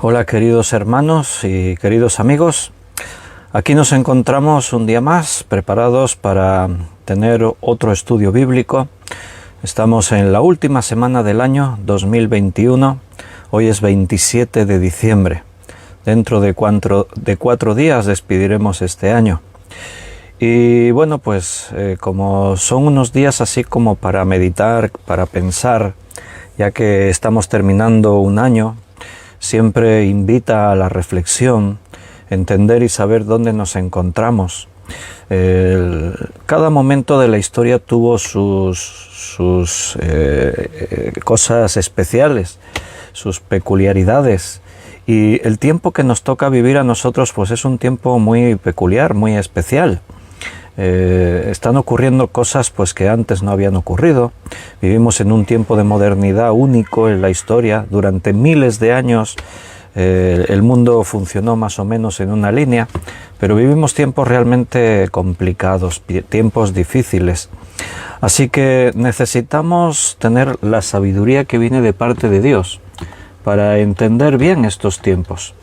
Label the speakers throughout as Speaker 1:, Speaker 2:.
Speaker 1: Hola queridos hermanos y queridos amigos, aquí nos encontramos un día más preparados para tener otro estudio bíblico. Estamos en la última semana del año 2021, hoy es 27 de diciembre. Dentro de 4 días despediremos este año. Y bueno, pues como son unos días así como para meditar, para pensar, ya que estamos terminando un año, siempre invita a la reflexión, entender y saber dónde nos encontramos. Cada momento de la historia tuvo sus cosas especiales, sus peculiaridades. Y el tiempo que nos toca vivir a nosotros pues es un tiempo muy peculiar, muy especial. Están ocurriendo cosas pues que antes no habían ocurrido. Vivimos en un tiempo de modernidad único en la historia. Durante miles de años el mundo funcionó más o menos en una línea, pero vivimos tiempos realmente complicados, tiempos difíciles. Así que necesitamos tener la sabiduría que viene de parte de Dios para entender bien estos tiempos.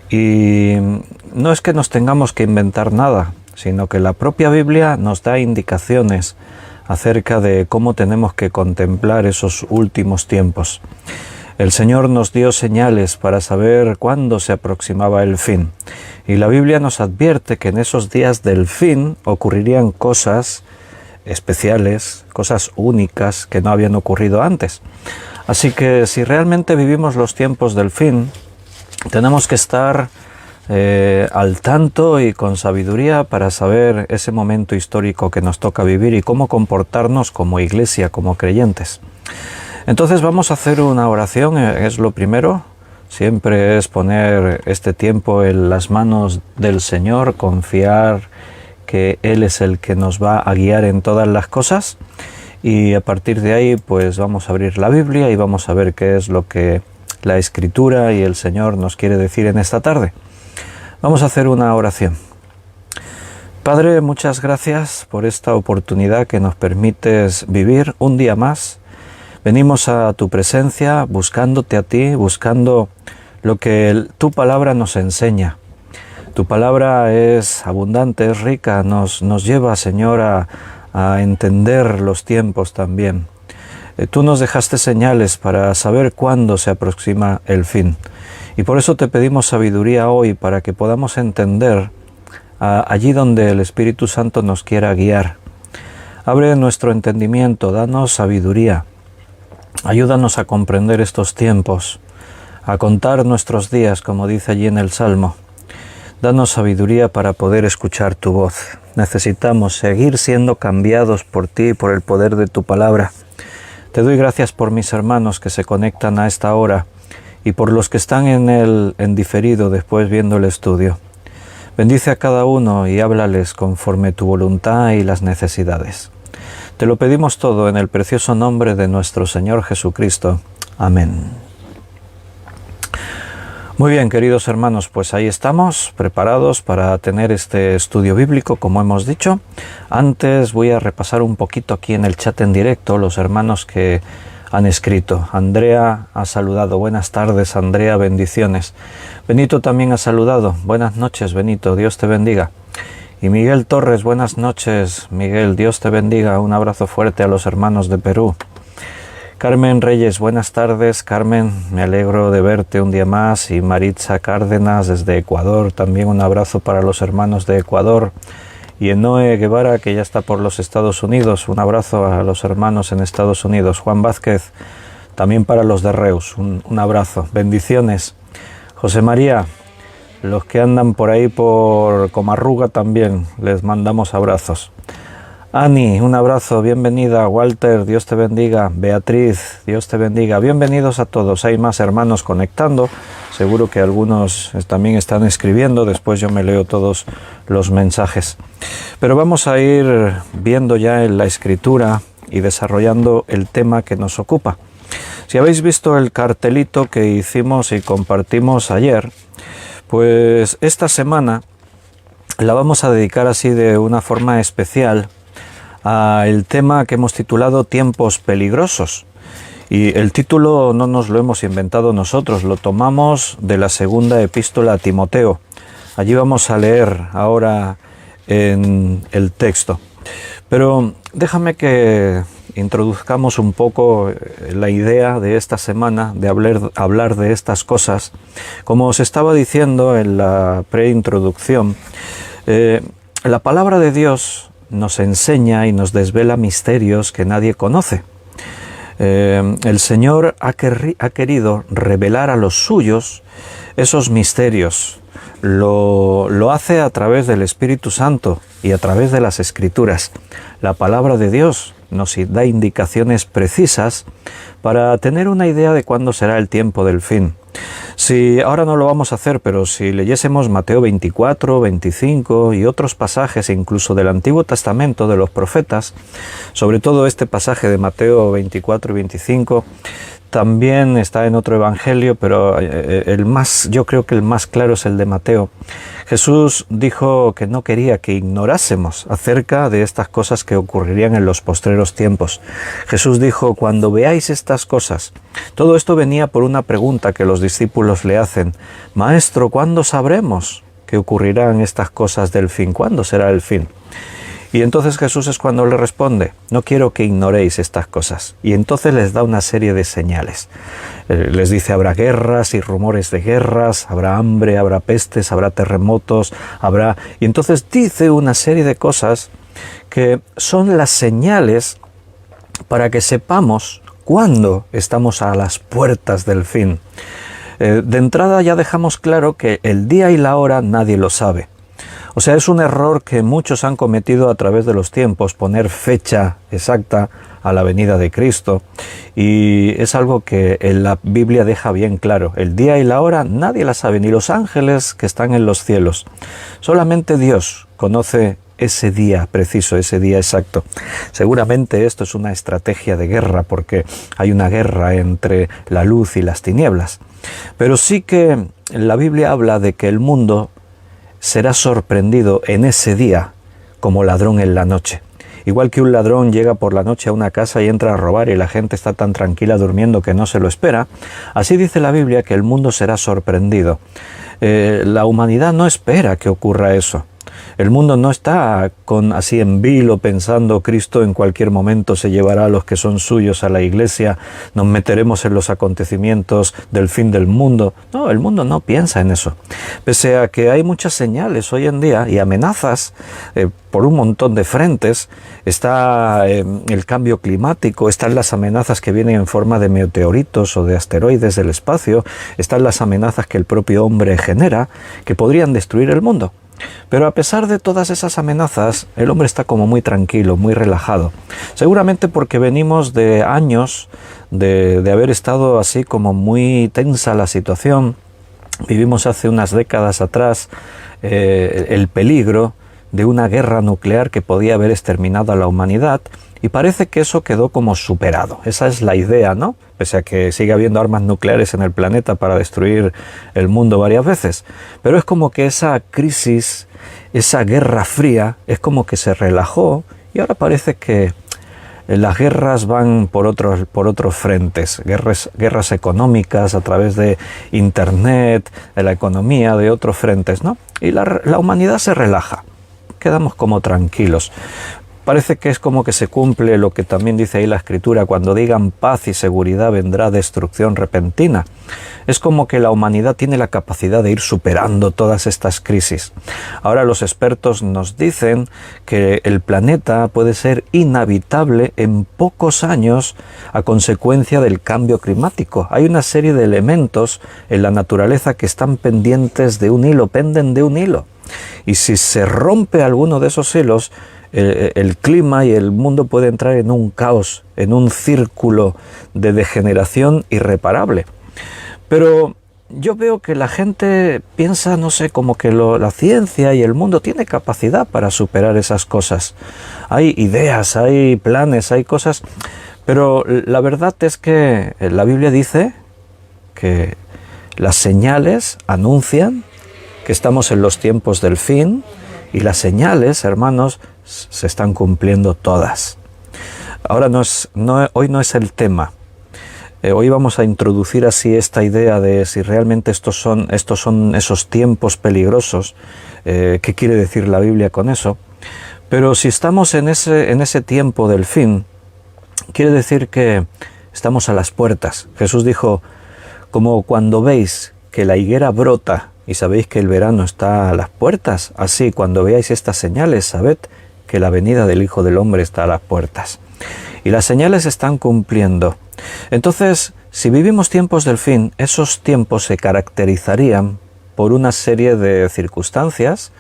Speaker 1: Y no es que nos tengamos que inventar nada, sino que la propia Biblia nos da indicaciones acerca de cómo tenemos que contemplar esos últimos tiempos. El Señor nos dio señales para saber cuándo se aproximaba el fin. Y la Biblia nos advierte que en esos días del fin ocurrirían cosas especiales, cosas únicas que no habían ocurrido antes. Así que si realmente vivimos los tiempos del fin, tenemos que estar al tanto y con sabiduría para saber ese momento histórico que nos toca vivir y cómo comportarnos como iglesia, como creyentes. Entonces vamos a hacer una oración, es lo primero. Siempre es poner este tiempo en las manos del Señor, confiar que Él es el que nos va a guiar en todas las cosas. Y a partir de ahí pues vamos a abrir la Biblia y vamos a ver qué es lo que la Escritura y el Señor nos quiere decir en esta tarde. Vamos a hacer una oración. Padre, muchas gracias por esta oportunidad que nos permites vivir un día más. Venimos a tu presencia buscándote a ti, buscando lo que tu palabra nos enseña. Tu palabra es abundante, es rica, nos lleva, Señor, a entender los tiempos también. Tú nos dejaste señales para saber cuándo se aproxima el fin. Y por eso te pedimos sabiduría hoy para que podamos entender allí donde el Espíritu Santo nos quiera guiar. Abre nuestro entendimiento, danos sabiduría. Ayúdanos a comprender estos tiempos, a contar nuestros días, como dice allí en el Salmo. Danos sabiduría para poder escuchar tu voz. Necesitamos seguir siendo cambiados por ti y por el poder de tu palabra. Te doy gracias por mis hermanos que se conectan a esta hora y por los que están en diferido después viendo el estudio. Bendice a cada uno y háblales conforme tu voluntad y las necesidades. Te lo pedimos todo en el precioso nombre de nuestro Señor Jesucristo. Amén. Muy bien, queridos hermanos, pues ahí estamos, preparados para tener este estudio bíblico, como hemos dicho. Antes voy a repasar un poquito aquí en el chat en directo los hermanos que han escrito. Andrea ha saludado. Buenas tardes, Andrea, bendiciones. Benito también ha saludado. Buenas noches, Benito, Dios te bendiga. Y Miguel Torres, buenas noches, Miguel, Dios te bendiga. Un abrazo fuerte a los hermanos de Perú. Carmen Reyes, buenas tardes. Carmen, me alegro de verte un día más. Y Maritza Cárdenas desde Ecuador, también un abrazo para los hermanos de Ecuador. Y Enoe Guevara, que ya está por los Estados Unidos, un abrazo a los hermanos en Estados Unidos. Juan Vázquez, también para los de Reus, un abrazo. Bendiciones. José María, los que andan por ahí por Comarruga también, les mandamos abrazos. Ani, un abrazo, bienvenida. Walter, Dios te bendiga. Beatriz, Dios te bendiga. Bienvenidos a todos. Hay más hermanos conectando. Seguro que algunos también están escribiendo. Después yo me leo todos los mensajes. Pero vamos a ir viendo ya en la escritura y desarrollando el tema que nos ocupa. Si habéis visto el cartelito que hicimos y compartimos ayer, pues esta semana la vamos a dedicar así de una forma especial al tema que hemos titulado Tiempos peligrosos. Y el título no nos lo hemos inventado nosotros, lo tomamos de la segunda epístola a Timoteo. Allí vamos a leer ahora en el texto. Pero déjame que introduzcamos un poco la idea de esta semana de hablar de estas cosas. Como os estaba diciendo en la preintroducción, la palabra de Dios nos enseña y nos desvela misterios que nadie conoce. El Señor ha querido revelar a los suyos esos misterios. Lo hace a través del Espíritu Santo y a través de las Escrituras. La palabra de Dios nos da indicaciones precisas para tener una idea de cuándo será el tiempo del fin. Si ahora no lo vamos a hacer, pero si leyésemos Mateo 24, 25 y otros pasajes incluso del Antiguo Testamento de los profetas, sobre todo este pasaje de Mateo 24 y 25, también está en otro evangelio, pero yo creo que el más claro es el de Mateo. Jesús dijo que no quería que ignorásemos acerca de estas cosas que ocurrirían en los postreros tiempos. Jesús dijo: cuando veáis estas cosas. Todo esto venía por una pregunta que los discípulos le hacen: Maestro, ¿cuándo sabremos que ocurrirán estas cosas del fin? ¿Cuándo será el fin? Y entonces Jesús es cuando le responde: no quiero que ignoréis estas cosas. Y entonces les da una serie de señales. Les dice: habrá guerras y rumores de guerras, habrá hambre, habrá pestes, habrá terremotos, Y entonces dice una serie de cosas que son las señales para que sepamos cuándo estamos a las puertas del fin. De entrada ya dejamos claro que el día y la hora nadie lo sabe. O sea, es un error que muchos han cometido a través de los tiempos, poner fecha exacta a la venida de Cristo. Y es algo que en la Biblia deja bien claro. El día y la hora nadie la sabe, ni los ángeles que están en los cielos. Solamente Dios conoce ese día preciso, ese día exacto. Seguramente esto es una estrategia de guerra, porque hay una guerra entre la luz y las tinieblas. Pero sí que la Biblia habla de que el mundo será sorprendido en ese día como ladrón en la noche. Igual que un ladrón llega por la noche a una casa y entra a robar y la gente está tan tranquila durmiendo que no se lo espera, así dice la Biblia que el mundo será sorprendido. La humanidad no espera que ocurra eso. El mundo no está así en vilo pensando: Cristo en cualquier momento se llevará a los que son suyos a la iglesia, nos meteremos en los acontecimientos del fin del mundo. No, el mundo no piensa en eso. Pese a que hay muchas señales hoy en día y amenazas por un montón de frentes, está el cambio climático, están las amenazas que vienen en forma de meteoritos o de asteroides del espacio, están las amenazas que el propio hombre genera, que podrían destruir el mundo. Pero a pesar de todas esas amenazas, el hombre está como muy tranquilo, muy relajado. Seguramente porque venimos de años de haber estado así como muy tensa la situación. Vivimos hace unas décadas atrás el peligro de una guerra nuclear que podía haber exterminado a la humanidad, y parece que eso quedó como superado. Esa es la idea, ¿no? Pese a que sigue habiendo armas nucleares en el planeta para destruir el mundo varias veces. Pero es como que esa crisis, esa guerra fría, es como que se relajó, y ahora parece que las guerras van por otros frentes, guerras económicas a través de Internet, de la economía, de otros frentes, ¿no? Y la humanidad se relaja, quedamos como tranquilos. Parece que es como que se cumple lo que también dice ahí la Escritura: cuando digan paz y seguridad vendrá destrucción repentina. Es como que la humanidad tiene la capacidad de ir superando todas estas crisis. Ahora los expertos nos dicen que el planeta puede ser inhabitable en pocos años a consecuencia del cambio climático. Hay una serie de elementos en la naturaleza que están pendientes de un hilo, penden de un hilo. Y si se rompe alguno de esos hilos, el clima y el mundo puede entrar en un caos, en un círculo de degeneración irreparable. Pero yo veo que la gente piensa, no sé, como que la ciencia y el mundo tiene capacidad para superar esas cosas. Hay ideas, hay planes, hay cosas, pero la verdad es que la Biblia dice que las señales anuncian que estamos en los tiempos del fin, y las señales, hermanos, se están cumpliendo todas. Ahora hoy no es el tema. Hoy vamos a introducir así esta idea de si realmente estos son esos tiempos peligrosos. ¿Qué quiere decir la Biblia con eso? Pero si estamos en ese tiempo del fin, quiere decir que estamos a las puertas. Jesús dijo, como cuando veis que la higuera brota y sabéis que el verano está a las puertas, así cuando veáis estas señales, sabed que la venida del Hijo del Hombre está a las puertas. Y las señales se están cumpliendo. Entonces, si vivimos tiempos del fin, esos tiempos se caracterizarían por una serie de circunstancias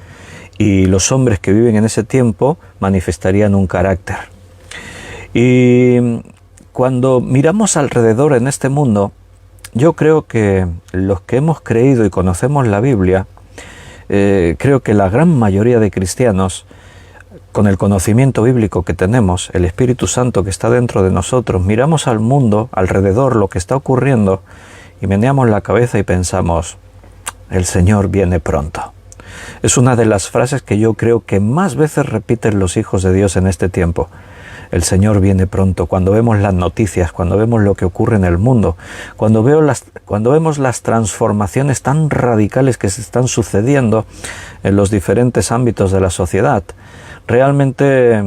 Speaker 1: y los hombres que viven en ese tiempo manifestarían un carácter. Y cuando miramos alrededor en este mundo, yo creo que los que hemos creído y conocemos la Biblia, creo que la gran mayoría de cristianos, con el conocimiento bíblico que tenemos, el Espíritu Santo que está dentro de nosotros, miramos al mundo, alrededor, lo que está ocurriendo, y meneamos la cabeza y pensamos, el Señor viene pronto. Es una de las frases que yo creo que más veces repiten los hijos de Dios en este tiempo. El Señor viene pronto. Cuando vemos las noticias, cuando vemos lo que ocurre en el mundo, cuando vemos las transformaciones tan radicales que se están sucediendo en los diferentes ámbitos de la sociedad, realmente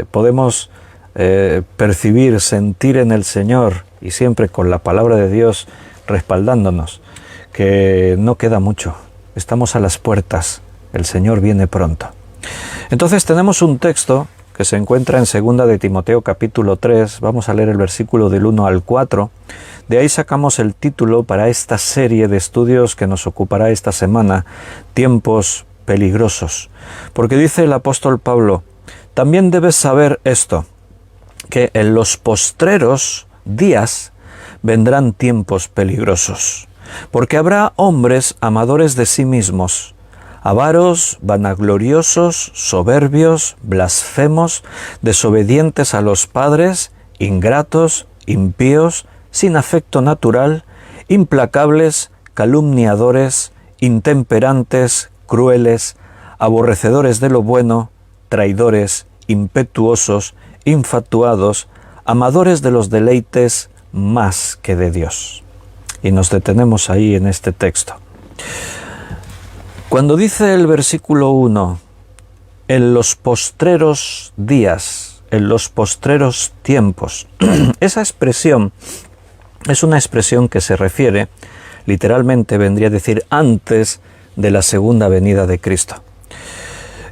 Speaker 1: podemos percibir, sentir en el Señor, y siempre con la palabra de Dios respaldándonos, que no queda mucho. Estamos a las puertas. El Señor viene pronto. Entonces tenemos un texto que se encuentra en 2 de Timoteo capítulo 3. Vamos a leer el versículo del 1 al 4. De ahí sacamos el título para esta serie de estudios que nos ocupará esta semana, Tiempos peligrosos. Porque dice el apóstol Pablo, también debes saber esto, que en los postreros días vendrán tiempos peligrosos, porque habrá hombres amadores de sí mismos, avaros, vanagloriosos, soberbios, blasfemos, desobedientes a los padres, ingratos, impíos, sin afecto natural, implacables, calumniadores, intemperantes, crueles, aborrecedores de lo bueno, traidores, impetuosos, infatuados, amadores de los deleites más que de Dios. Y nos detenemos ahí en este texto. Cuando dice el versículo 1, en los postreros días, en los postreros tiempos, esa expresión es una expresión que se refiere, literalmente vendría a decir, antes de la segunda venida de Cristo.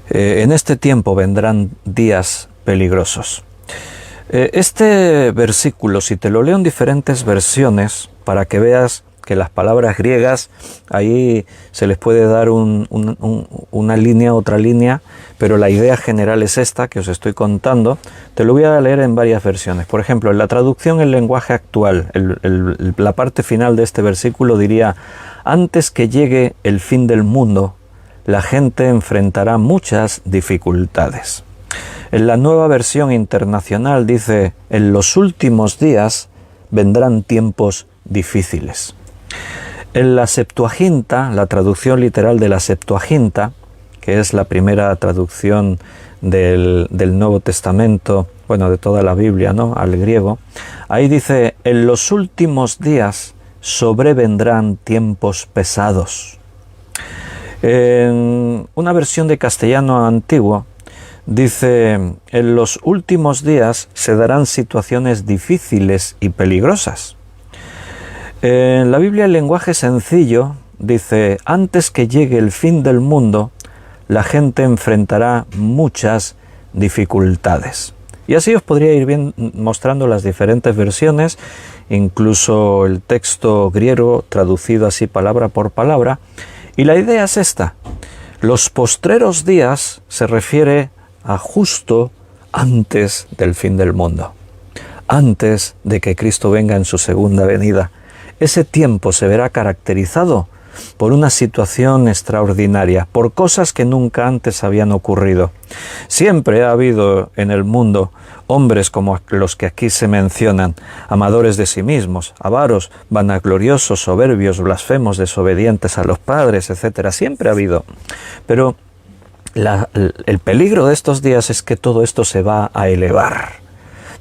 Speaker 1: En este tiempo vendrán días peligrosos. Este versículo, si te lo leo en diferentes versiones, para que veas que las palabras griegas, ahí se les puede dar una línea, otra línea, pero la idea general es esta que os estoy contando. Te lo voy a leer en varias versiones. Por ejemplo, en la traducción en lenguaje actual, la parte final de este versículo diría, antes que llegue el fin del mundo, la gente enfrentará muchas dificultades. En la Nueva Versión Internacional dice, en los últimos días vendrán tiempos difíciles. En la Septuaginta, la traducción literal de la Septuaginta, que es la primera traducción del Nuevo Testamento, bueno, de toda la Biblia, ¿no?, al griego, ahí dice, en los últimos días sobrevendrán tiempos pesados. En una versión de castellano antiguo, dice, en los últimos días se darán situaciones difíciles y peligrosas. En la Biblia, el lenguaje sencillo, dice, antes que llegue el fin del mundo, la gente enfrentará muchas dificultades. Y así os podría ir mostrando las diferentes versiones, incluso el texto griego traducido así palabra por palabra. Y la idea es esta. Los postreros días se refiere a justo antes del fin del mundo, antes de que Cristo venga en su segunda venida. Ese tiempo se verá caracterizado por una situación extraordinaria, por cosas que nunca antes habían ocurrido. Siempre ha habido en el mundo hombres como los que aquí se mencionan, amadores de sí mismos, avaros, vanagloriosos, soberbios, blasfemos, desobedientes a los padres, etc. Siempre ha habido. Pero el peligro de estos días es que todo esto se va a elevar.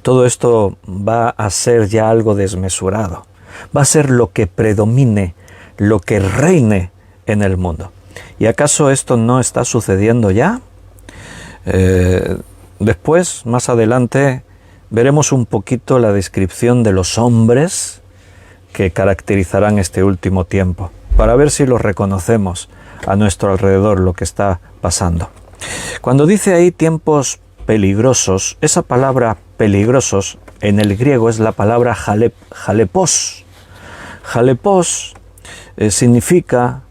Speaker 1: todo esto va a ser ya algo desmesurado. Va a ser lo que predomine, lo que reine en el mundo. ¿Y acaso esto no está sucediendo ya? Después, más adelante, veremos un poquito la descripción de los hombres que caracterizarán este último tiempo, para ver si los reconocemos a nuestro alrededor, lo que está pasando. Cuando dice ahí tiempos peligrosos, esa palabra peligrosos en el griego es la palabra jalepos. Jalepos significa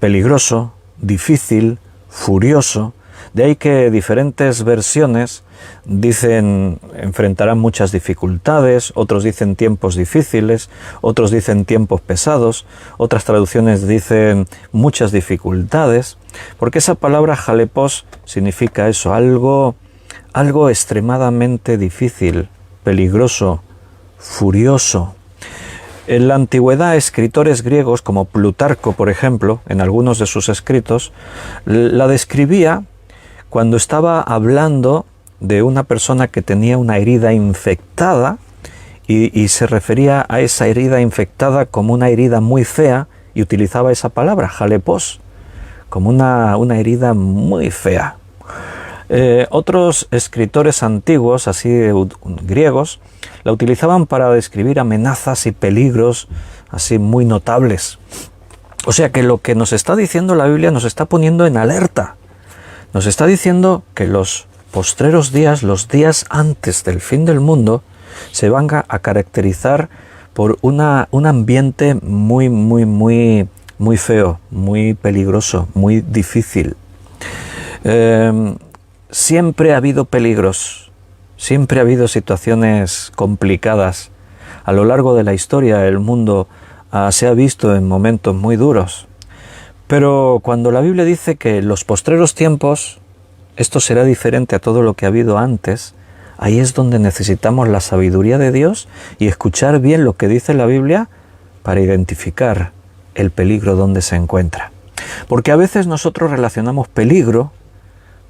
Speaker 1: peligroso, difícil, furioso. De ahí que diferentes versiones dicen enfrentarán muchas dificultades, otros dicen tiempos difíciles, otros dicen tiempos pesados, otras traducciones dicen muchas dificultades, porque esa palabra jalepos significa eso, algo extremadamente difícil, peligroso, furioso. En la antigüedad, escritores griegos como Plutarco, por ejemplo, en algunos de sus escritos, la describía cuando estaba hablando de una persona que tenía una herida infectada y se refería a esa herida infectada como una herida muy fea y utilizaba esa palabra, jalepos, como una herida muy fea. Otros escritores antiguos, así griegos, la utilizaban para describir amenazas y peligros así muy notables. O sea que lo que nos está diciendo la Biblia nos está poniendo en alerta. Nos está diciendo que los postreros días, los días antes del fin del mundo, se van a caracterizar por un ambiente muy feo, muy peligroso, muy difícil. Siempre ha habido peligros, siempre ha habido situaciones complicadas. A lo largo de la historia el mundo se ha visto en momentos muy duros. Pero cuando la Biblia dice que en los postreros tiempos esto será diferente a todo lo que ha habido antes, ahí es donde necesitamos la sabiduría de Dios y escuchar bien lo que dice la Biblia para identificar el peligro donde se encuentra. Porque a veces nosotros relacionamos peligro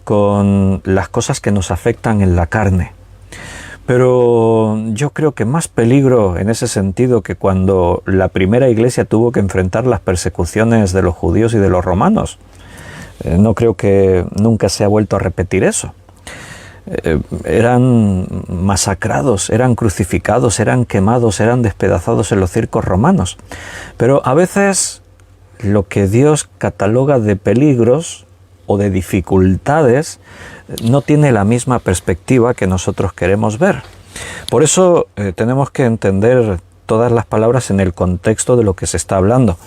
Speaker 1: con las cosas que nos afectan en la carne. Pero yo creo que más peligro en ese sentido que cuando la primera iglesia tuvo que enfrentar las persecuciones de los judíos y de los romanos. No creo que nunca se ha vuelto a repetir eso. Eran masacrados, eran crucificados, eran quemados, eran despedazados en los circos romanos. Pero a veces lo que Dios cataloga de peligros o de dificultades no tiene la misma perspectiva que nosotros queremos ver. Por eso tenemos que entender todas las palabras en el contexto de lo que se está hablando.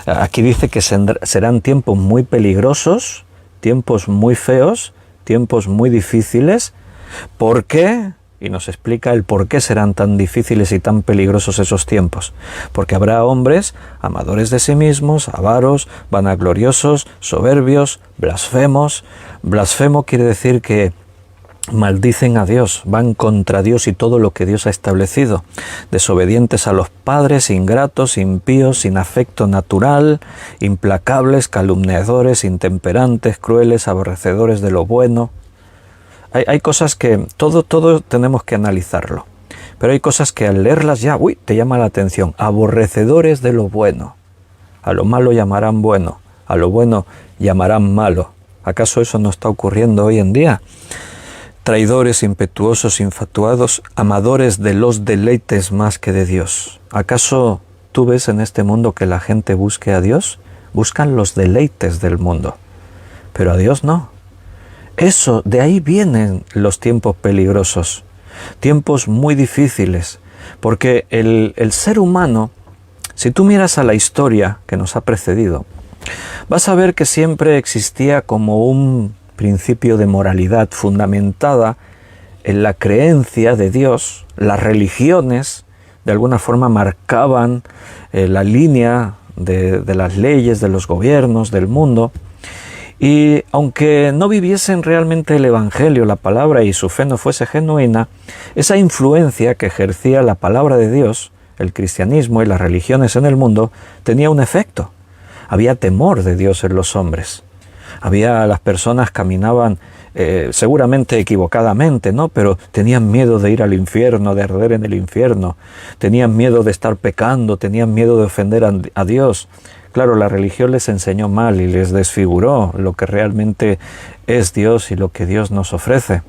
Speaker 1: Aquí dice que serán tiempos muy peligrosos, tiempos muy feos, tiempos muy difíciles. ¿Por qué? Y nos explica el por qué serán tan difíciles y tan peligrosos esos tiempos. Porque habrá hombres amadores de sí mismos, avaros, vanagloriosos, soberbios, blasfemos. Blasfemo quiere decir que maldicen a Dios, van contra Dios y todo lo que Dios ha establecido. Desobedientes a los padres, ingratos, impíos, sin afecto natural, implacables, calumniadores, intemperantes, crueles, aborrecedores de lo bueno. Hay cosas que todo tenemos que analizarlo, pero hay cosas que al leerlas ya, te llama la atención. Aborrecedores de lo bueno. A lo malo llamarán bueno, a lo bueno llamarán malo. ¿Acaso eso no está ocurriendo hoy en día? Traidores, impetuosos, infatuados, amadores de los deleites más que de Dios. ¿Acaso tú ves en este mundo que la gente busque a Dios? Buscan los deleites del mundo, pero a Dios no. Eso, de ahí vienen los tiempos peligrosos, tiempos muy difíciles, porque el ser humano, si tú miras a la historia que nos ha precedido, vas a ver que siempre existía como un principio de moralidad fundamentada en la creencia de Dios. Las religiones de alguna forma marcaban la línea de las leyes, de los gobiernos, del mundo. Y aunque no viviesen realmente el Evangelio, la palabra, y su fe no fuese genuina, esa influencia que ejercía la palabra de Dios, el cristianismo y las religiones en el mundo, tenía un efecto. Había temor de Dios en los hombres. Las personas caminaban seguramente equivocadamente, ¿no? Pero tenían miedo de ir al infierno, de arder en el infierno. Tenían miedo de estar pecando, tenían miedo de ofender a Dios. Claro, la religión les enseñó mal y les desfiguró lo que realmente es Dios y lo que Dios nos ofrece.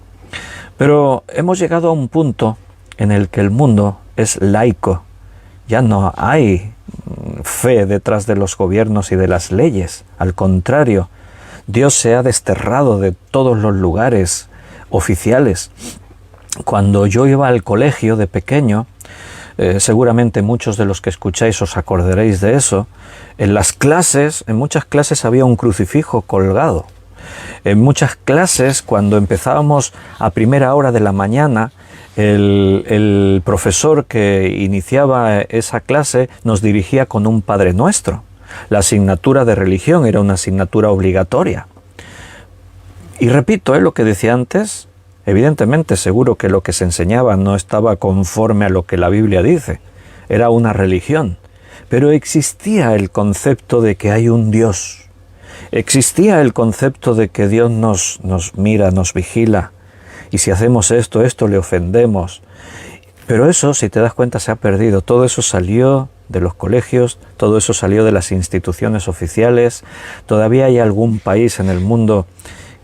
Speaker 1: Pero hemos llegado a un punto en el que el mundo es laico. Ya no hay fe detrás de los gobiernos y de las leyes. Al contrario, Dios se ha desterrado de todos los lugares oficiales. Cuando yo iba al colegio de pequeño, seguramente muchos de los que escucháis os acordaréis de eso, en muchas clases había un crucifijo colgado. En muchas clases, cuando empezábamos a primera hora de la mañana, el profesor que iniciaba esa clase nos dirigía con un Padre Nuestro. La asignatura de religión era una asignatura obligatoria. Y repito, lo que decía antes, evidentemente seguro que lo que se enseñaba no estaba conforme a lo que la Biblia dice. Era una religión. Pero existía el concepto de que hay un Dios. Existía el concepto de que Dios nos mira, nos vigila. Y si hacemos esto le ofendemos. Pero eso, si te das cuenta, se ha perdido. Todo eso salió de los colegios, todo eso salió de las instituciones oficiales. Todavía hay algún país en el mundo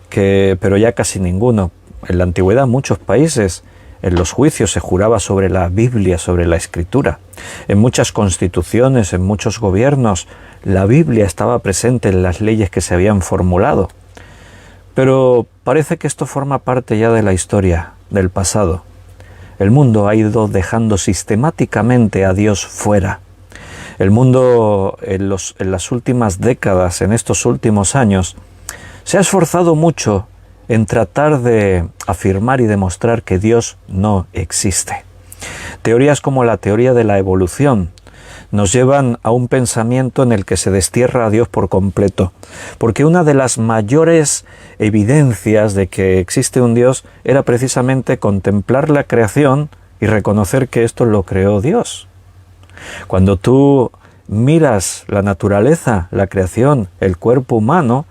Speaker 1: pero ya casi ninguno. En la antigüedad, muchos países, en los juicios se juraba sobre la Biblia, sobre la Escritura. En muchas constituciones, en muchos gobiernos, la Biblia estaba presente en las leyes que se habían formulado. Pero parece que esto forma parte ya de la historia, del pasado. El mundo ha ido dejando sistemáticamente a Dios fuera. El mundo en las últimas décadas, en estos últimos años, se ha esforzado mucho en tratar de afirmar y demostrar que Dios no existe. Teorías como la teoría de la evolución nos llevan a un pensamiento en el que se destierra a Dios por completo, porque una de las mayores evidencias de que existe un Dios era precisamente contemplar la creación y reconocer que esto lo creó Dios. Cuando tú miras la naturaleza, la creación, el cuerpo humano,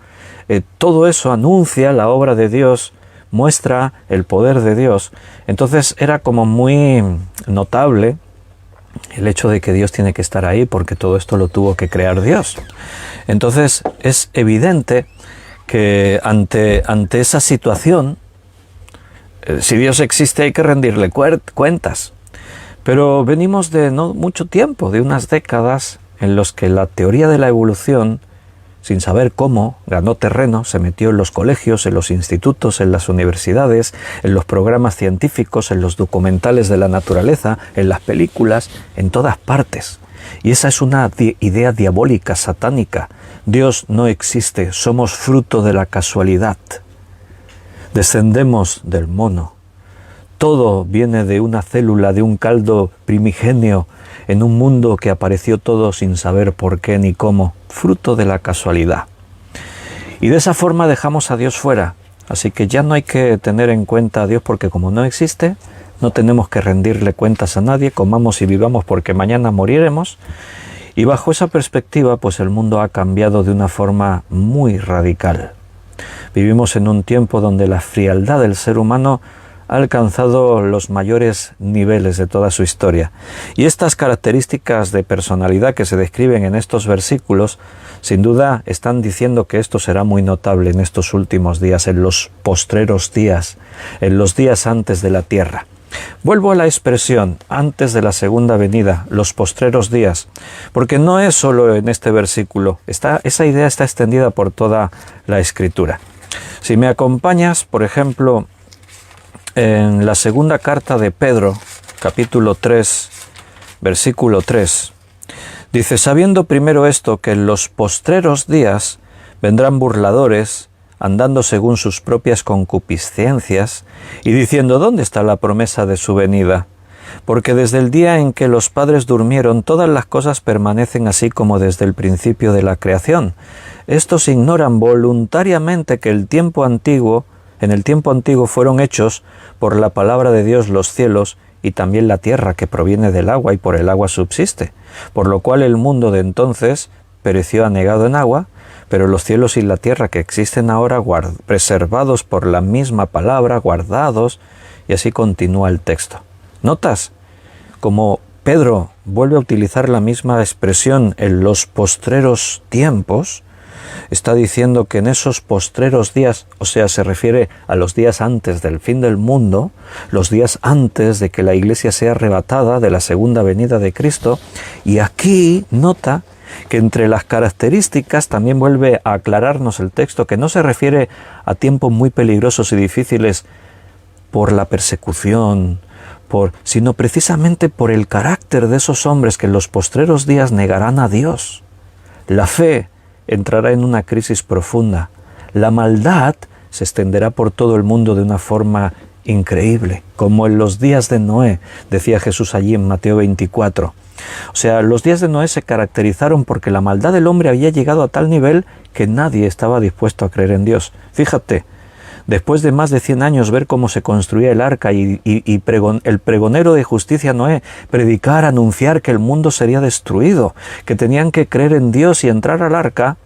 Speaker 1: todo eso anuncia la obra de Dios, muestra el poder de Dios. Entonces era como muy notable el hecho de que Dios tiene que estar ahí porque todo esto lo tuvo que crear Dios. Entonces es evidente que ante esa situación, si Dios existe hay que rendirle cuentas. Pero venimos de no mucho tiempo, de unas décadas en los que la teoría de la evolución, sin saber cómo, ganó terreno, se metió en los colegios, en los institutos, en las universidades, en los programas científicos, en los documentales de la naturaleza, en las películas, en todas partes. Y esa es una idea diabólica, satánica. Dios no existe, somos fruto de la casualidad. Descendemos del mono. Todo viene de una célula, de un caldo primigenio, en un mundo que apareció todo sin saber por qué ni cómo, fruto de la casualidad. Y de esa forma dejamos a Dios fuera. Así que ya no hay que tener en cuenta a Dios porque como no existe, no tenemos que rendirle cuentas a nadie, comamos y vivamos porque mañana moriremos. Y bajo esa perspectiva, pues el mundo ha cambiado de una forma muy radical. Vivimos en un tiempo donde la frialdad del ser humano ha alcanzado los mayores niveles de toda su historia. Y estas características de personalidad que se describen en estos versículos, sin duda están diciendo que esto será muy notable en estos últimos días, en los postreros días, en los días antes de la tierra. Vuelvo a la expresión antes de la segunda venida, los postreros días, porque no es solo en este versículo, esa idea está extendida por toda la Escritura. Si me acompañas, por ejemplo, en la segunda carta de Pedro, capítulo 3, versículo 3, dice: sabiendo primero esto, que en los postreros días vendrán burladores, andando según sus propias concupiscencias, y diciendo: ¿dónde está la promesa de su venida? Porque desde el día en que los padres durmieron, todas las cosas permanecen así como desde el principio de la creación. Estos ignoran voluntariamente que en el tiempo antiguo fueron hechos por la palabra de Dios los cielos y también la tierra, que proviene del agua y por el agua subsiste, por lo cual el mundo de entonces pereció anegado en agua, pero los cielos y la tierra que existen ahora, preservados por la misma palabra, guardados, y así continúa el texto. ¿Notas cómo Pedro vuelve a utilizar la misma expresión en los postreros tiempos? Está diciendo que en esos postreros días, o sea, se refiere a los días antes del fin del mundo, los días antes de que la iglesia sea arrebatada de la segunda venida de Cristo, y aquí nota que entre las características también vuelve a aclararnos el texto que no se refiere a tiempos muy peligrosos y difíciles por la persecución, sino precisamente por el carácter de esos hombres que en los postreros días negarán a Dios. La fe entrará en una crisis profunda. La maldad se extenderá por todo el mundo de una forma increíble, como en los días de Noé, decía Jesús allí en Mateo 24. O sea, los días de Noé se caracterizaron porque la maldad del hombre había llegado a tal nivel que nadie estaba dispuesto a creer en Dios. Fíjate, después de más de 100 años ver cómo se construía el arca y el pregonero de justicia Noé predicar, anunciar que el mundo sería destruido, que tenían que creer en Dios y entrar al arca,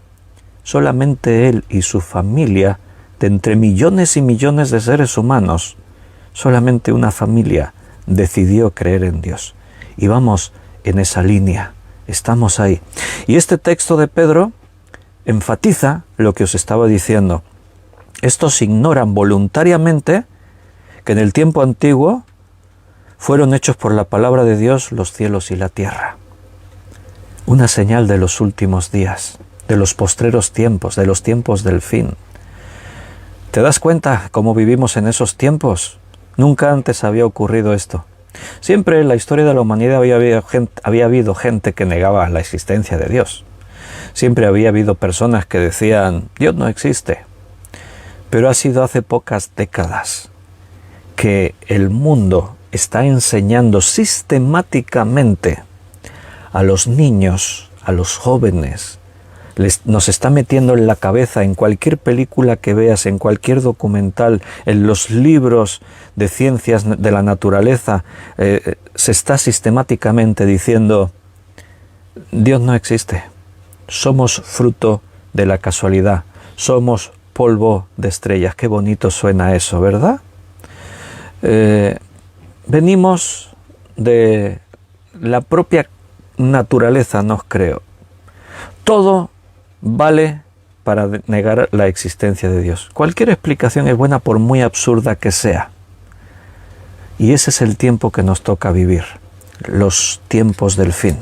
Speaker 1: solamente él y su familia, de entre millones y millones de seres humanos, solamente una familia decidió creer en Dios. Y vamos en esa línea, estamos ahí. Y este texto de Pedro enfatiza lo que os estaba diciendo. Estos ignoran voluntariamente que en el tiempo antiguo fueron hechos por la palabra de Dios los cielos y la tierra. Una señal de los últimos días, de los postreros tiempos, de los tiempos del fin. ¿Te das cuenta cómo vivimos en esos tiempos? Nunca antes había ocurrido esto. Siempre en la historia de la humanidad había habido gente que negaba la existencia de Dios. Siempre había habido personas que decían, Dios no existe. Pero ha sido hace pocas décadas que el mundo está enseñando sistemáticamente a los niños, a los jóvenes, nos está metiendo en la cabeza en cualquier película que veas, en cualquier documental, en los libros de ciencias de la naturaleza, se está sistemáticamente diciendo, Dios no existe, somos fruto de la casualidad, somos polvo de estrellas. Qué bonito suena eso, ¿verdad? Venimos de la propia naturaleza, no creo. Todo vale para negar la existencia de Dios. Cualquier explicación es buena por muy absurda que sea. Y ese es el tiempo que nos toca vivir, los tiempos del fin.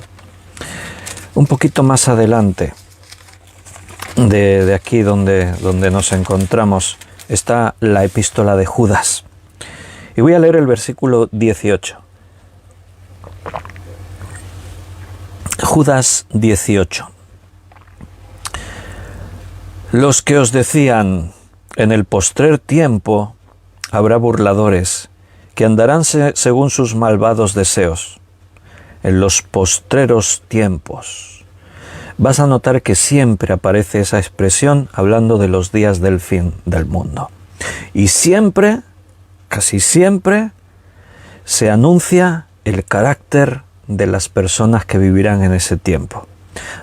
Speaker 1: Un poquito más adelante, de aquí donde nos encontramos, está la epístola de Judas. Y voy a leer el versículo 18. Judas 18. Los que os decían, en el postrer tiempo habrá burladores, que andarán según sus malvados deseos. En los postreros tiempos. Vas a notar que siempre aparece esa expresión hablando de los días del fin del mundo. Y siempre, casi siempre, se anuncia el carácter de las personas que vivirán en ese tiempo.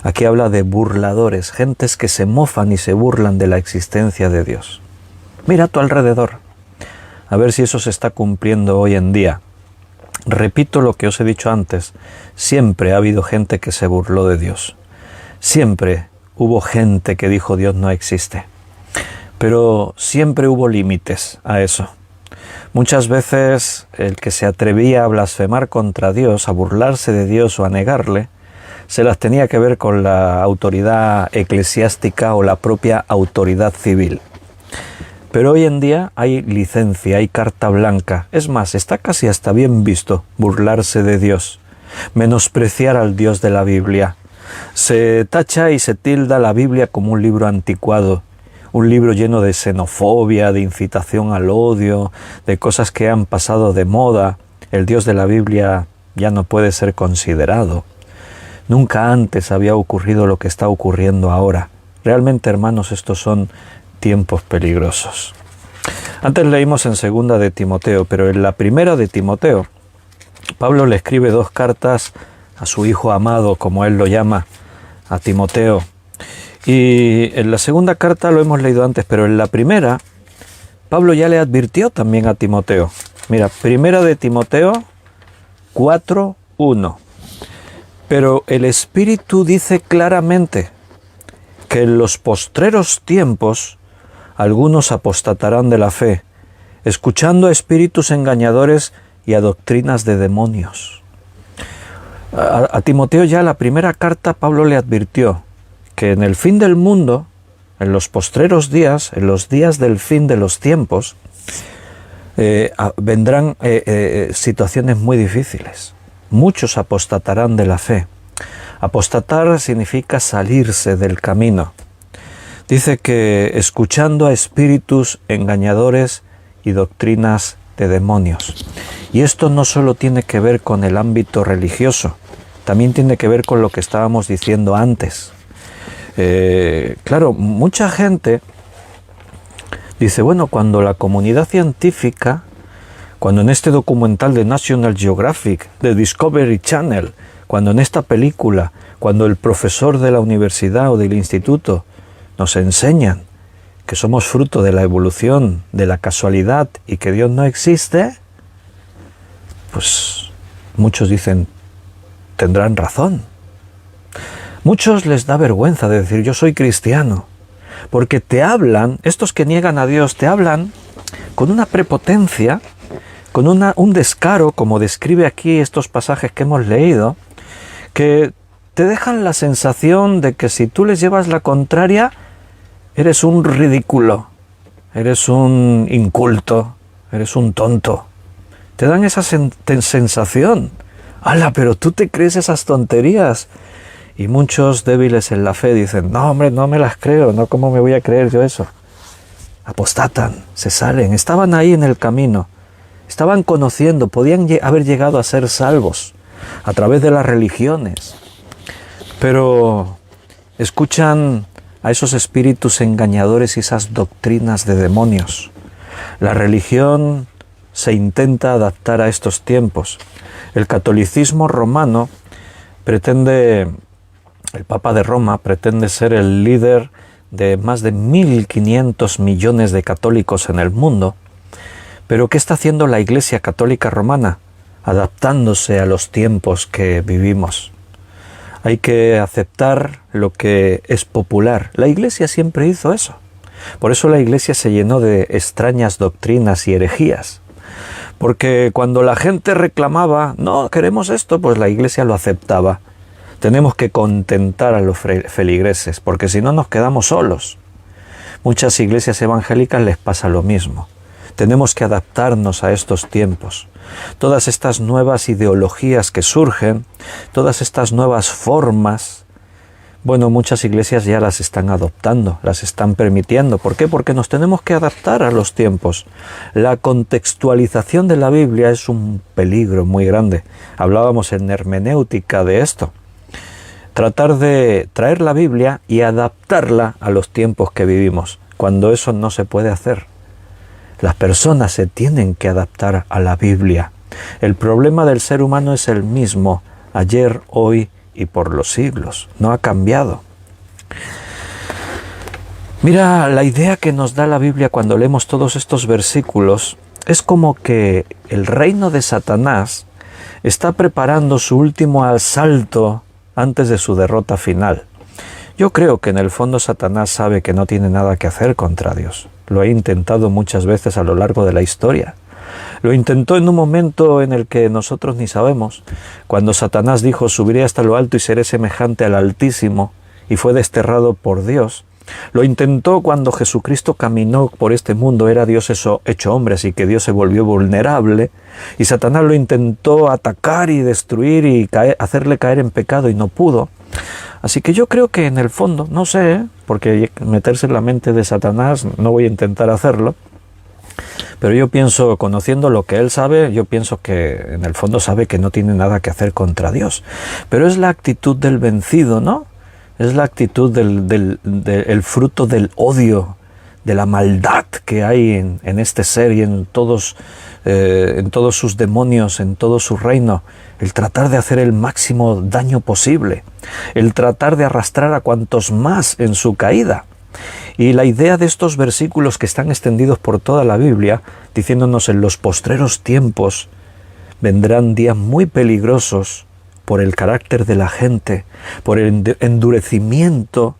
Speaker 1: Aquí habla de burladores, gentes que se mofan y se burlan de la existencia de Dios. Mira a tu alrededor, a ver si eso se está cumpliendo hoy en día. Repito lo que os he dicho antes, siempre ha habido gente que se burló de Dios. Siempre hubo gente que dijo Dios no existe, pero siempre hubo límites a eso. Muchas veces el que se atrevía a blasfemar contra Dios, a burlarse de Dios o a negarle, se las tenía que ver con la autoridad eclesiástica o la propia autoridad civil. Pero hoy en día hay licencia, hay carta blanca. Es más, está casi hasta bien visto burlarse de Dios, menospreciar al Dios de la Biblia. Se tacha y se tilda la Biblia como un libro anticuado, un libro lleno de xenofobia, de incitación al odio, de cosas que han pasado de moda. El Dios de la Biblia ya no puede ser considerado. Nunca antes había ocurrido lo que está ocurriendo ahora. Realmente, hermanos, estos son tiempos peligrosos. Antes leímos en segunda de Timoteo, pero en la primera de Timoteo, Pablo le escribe 2 cartas a su hijo amado, como él lo llama, a Timoteo. Y en la segunda carta lo hemos leído antes, pero en la primera, Pablo ya le advirtió también a Timoteo. Mira, primera de Timoteo 4:1. Pero el Espíritu dice claramente que en los postreros tiempos algunos apostatarán de la fe, escuchando a espíritus engañadores y a doctrinas de demonios. A Timoteo ya en la primera carta Pablo le advirtió que en el fin del mundo, en los postreros días, en los días del fin de los tiempos, vendrán situaciones muy difíciles. Muchos apostatarán de la fe. Apostatar significa salirse del camino. Dice que escuchando a espíritus engañadores y doctrinas de demonios. Y esto no solo tiene que ver con el ámbito religioso, también tiene que ver con lo que estábamos diciendo antes. Claro, mucha gente dice, bueno, cuando la comunidad científica, cuando en este documental de National Geographic, de Discovery Channel, cuando en esta película, cuando el profesor de la universidad o del instituto nos enseñan que somos fruto de la evolución, de la casualidad y que Dios no existe, pues muchos dicen, tendrán razón. Muchos les da vergüenza de decir yo soy cristiano, porque te hablan, estos que niegan a Dios, te hablan con una prepotencia, con un descaro, como describe aquí estos pasajes que hemos leído, que te dejan la sensación de que si tú les llevas la contraria, eres un ridículo, eres un inculto, eres un tonto. Te dan esa sensación. ¡Hala, pero tú te crees esas tonterías! Y muchos débiles en la fe dicen, no hombre, no me las creo, no, ¿cómo me voy a creer yo eso? Apostatan, se salen, estaban ahí en el camino, estaban conociendo, podían haber llegado a ser salvos a través de las religiones, pero escuchan a esos espíritus engañadores y esas doctrinas de demonios. La religión se intenta adaptar a estos tiempos. El catolicismo romano pretende, el Papa de Roma pretende ser el líder de más de 1.500 millones de católicos en el mundo. Pero ¿qué está haciendo la Iglesia Católica Romana? Adaptándose a los tiempos que vivimos. Hay que aceptar lo que es popular. La Iglesia siempre hizo eso. Por eso la Iglesia se llenó de extrañas doctrinas y herejías. Porque cuando la gente reclamaba, no, queremos esto, pues la Iglesia lo aceptaba. Tenemos que contentar a los feligreses, porque si no nos quedamos solos. Muchas iglesias evangélicas les pasa lo mismo. Tenemos que adaptarnos a estos tiempos. Todas estas nuevas ideologías que surgen, todas estas nuevas formas, bueno, muchas iglesias ya las están adoptando, las están permitiendo. ¿Por qué? Porque nos tenemos que adaptar a los tiempos. La contextualización de la Biblia es un peligro muy grande. Hablábamos en hermenéutica de esto. Tratar de traer la Biblia y adaptarla a los tiempos que vivimos, cuando eso no se puede hacer. Las personas se tienen que adaptar a la Biblia. El problema del ser humano es el mismo, ayer, hoy y por los siglos. No ha cambiado. Mira, la idea que nos da la Biblia cuando leemos todos estos versículos es como que el reino de Satanás está preparando su último asalto antes de su derrota final. Yo creo que en el fondo Satanás sabe que no tiene nada que hacer contra Dios. Lo ha intentado muchas veces a lo largo de la historia. Lo intentó en un momento en el que nosotros ni sabemos, cuando Satanás dijo, subiré hasta lo alto y seré semejante al Altísimo, y fue desterrado por Dios. Lo intentó cuando Jesucristo caminó por este mundo, era Dios hecho hombre, así que Dios se volvió vulnerable, y Satanás lo intentó atacar y destruir y hacerle caer en pecado y no pudo. Así que yo creo que en el fondo, no sé, porque meterse en la mente de Satanás no voy a intentar hacerlo, pero yo pienso, conociendo lo que él sabe, yo pienso que en el fondo sabe que no tiene nada que hacer contra Dios. Pero es la actitud del vencido, ¿no? Es la actitud del fruto del odio, de la maldad que hay en este ser y en todos sus demonios, en todo su reino, el tratar de hacer el máximo daño posible, el tratar de arrastrar a cuantos más en su caída. Y la idea de estos versículos que están extendidos por toda la Biblia, diciéndonos en los postreros tiempos vendrán días muy peligrosos por el carácter de la gente, por el endurecimiento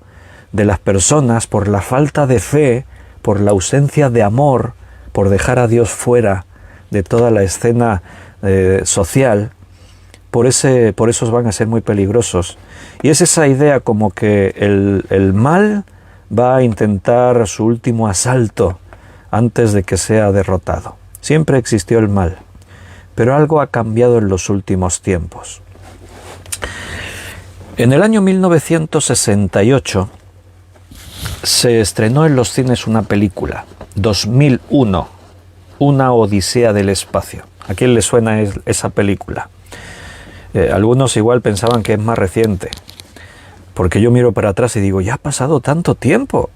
Speaker 1: de las personas, por la falta de fe, por la ausencia de amor, por dejar a Dios fuera de toda la escena social, por esos van a ser muy peligrosos. Y es esa idea como que el mal va a intentar su último asalto antes de que sea derrotado. Siempre existió el mal, pero algo ha cambiado en los últimos tiempos. En el año 1968 se estrenó en los cines una película, 2001, Una Odisea del Espacio. ¿A quién le suena esa película? Algunos igual pensaban que es más reciente, porque yo miro para atrás y digo, ya ha pasado tanto tiempo.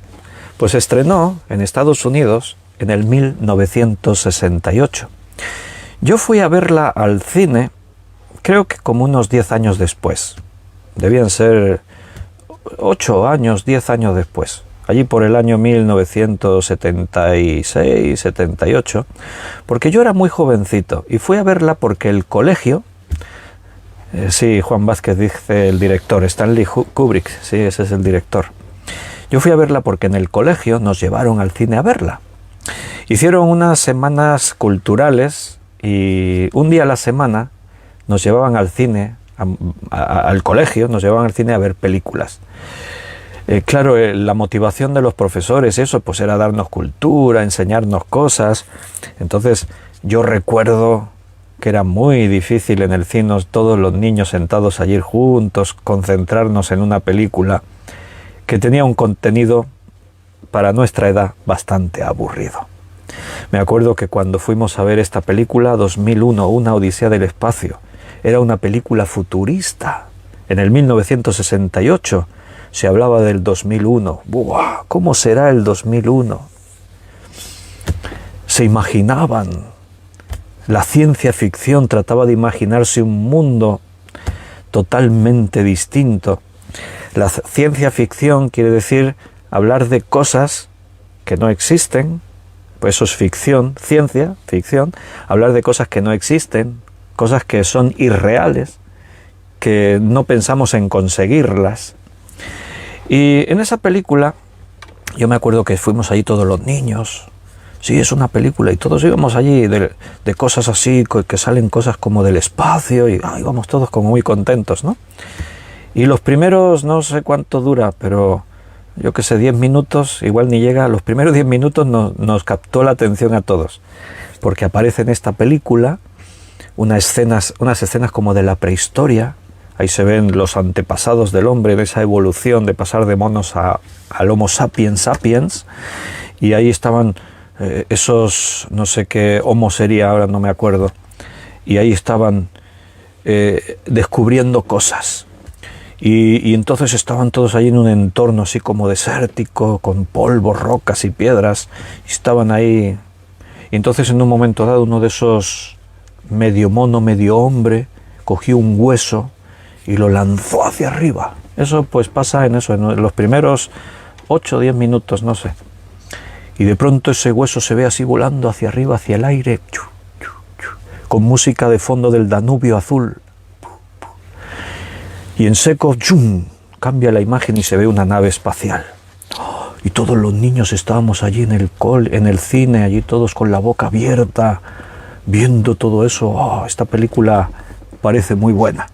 Speaker 1: Pues se estrenó en Estados Unidos en el 1968. Yo fui a verla al cine, creo que como unos 10 años después. Debían ser 8 años, 10 años después. Allí por el año 1976, 78, porque yo era muy jovencito y fui a verla porque el colegio, sí, Juan Vázquez dice el director, Stanley Kubrick, sí, ese es el director. Yo fui a verla porque en el colegio nos llevaron al cine a verla. Hicieron unas semanas culturales y un día a la semana nos llevaban al cine, al colegio, nos llevaban al cine a ver películas. Claro, la motivación de los profesores, eso, pues era darnos cultura, enseñarnos cosas. Entonces yo recuerdo que era muy difícil en el cine, todos los niños sentados allí juntos, concentrarnos en una película que tenía un contenido para nuestra edad bastante aburrido. Me acuerdo que cuando fuimos a ver esta película, 2001, Una Odisea del Espacio, era una película futurista. En el 1968 se hablaba del 2001. ¡Buah! ¿Cómo será el 2001? Se imaginaban. La ciencia ficción trataba de imaginarse un mundo totalmente distinto. La ciencia ficción quiere decir hablar de cosas que no existen, pues eso es ficción, ciencia, ficción, hablar de cosas que no existen, cosas que son irreales, que no pensamos en conseguirlas. Y en esa película, yo me acuerdo que fuimos allí todos los niños, sí, es una película, y todos íbamos allí de cosas así, que salen cosas como del espacio, y íbamos todos como muy contentos, ¿no? Y los primeros, no sé cuánto dura, pero yo que sé, 10 minutos, igual ni llega, los primeros 10 minutos nos captó la atención a todos, porque aparece en esta película unas escenas como de la prehistoria. Ahí se ven los antepasados del hombre en esa evolución de pasar de monos al Homo sapiens sapiens, y ahí estaban esos, no sé qué Homo sería, ahora no me acuerdo, y ahí estaban descubriendo cosas. Y entonces estaban todos allí en un entorno así como desértico, con polvo, rocas y piedras, y estaban ahí. Y entonces en un momento dado uno de esos medio mono, medio hombre, cogió un hueso y lo lanzó hacia arriba. Eso pues pasa en los primeros 8 o 10 minutos, no sé. Y de pronto ese hueso se ve así volando hacia arriba, hacia el aire, con música de fondo del Danubio azul. Y en seco, ¡chum!, cambia la imagen y se ve una nave espacial. Y todos los niños estábamos allí en el cine, allí todos con la boca abierta, viendo todo eso. Esta película parece muy buena.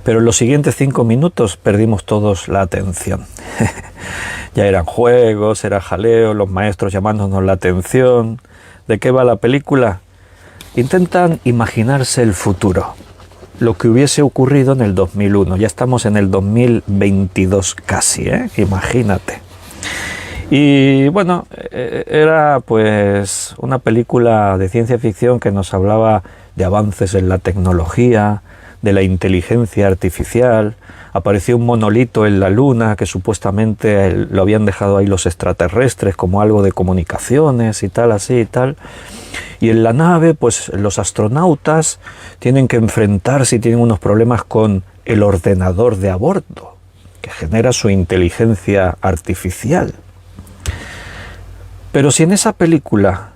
Speaker 1: Pero en los siguientes 5 minutos perdimos todos la atención. Ya eran juegos, era jaleo, los maestros llamándonos la atención. ¿De qué va la película? Intentan imaginarse el futuro, lo que hubiese ocurrido en el 2001. Ya estamos en el 2022 casi, imagínate. Y bueno, era pues una película de ciencia ficción que nos hablaba de avances en la tecnología, de la inteligencia artificial, apareció un monolito en la Luna que supuestamente lo habían dejado ahí los extraterrestres como algo de comunicaciones y tal, así y tal. Y en la nave, pues los astronautas tienen que enfrentarse y tienen unos problemas con el ordenador de a bordo, que genera su inteligencia artificial. Pero si en esa película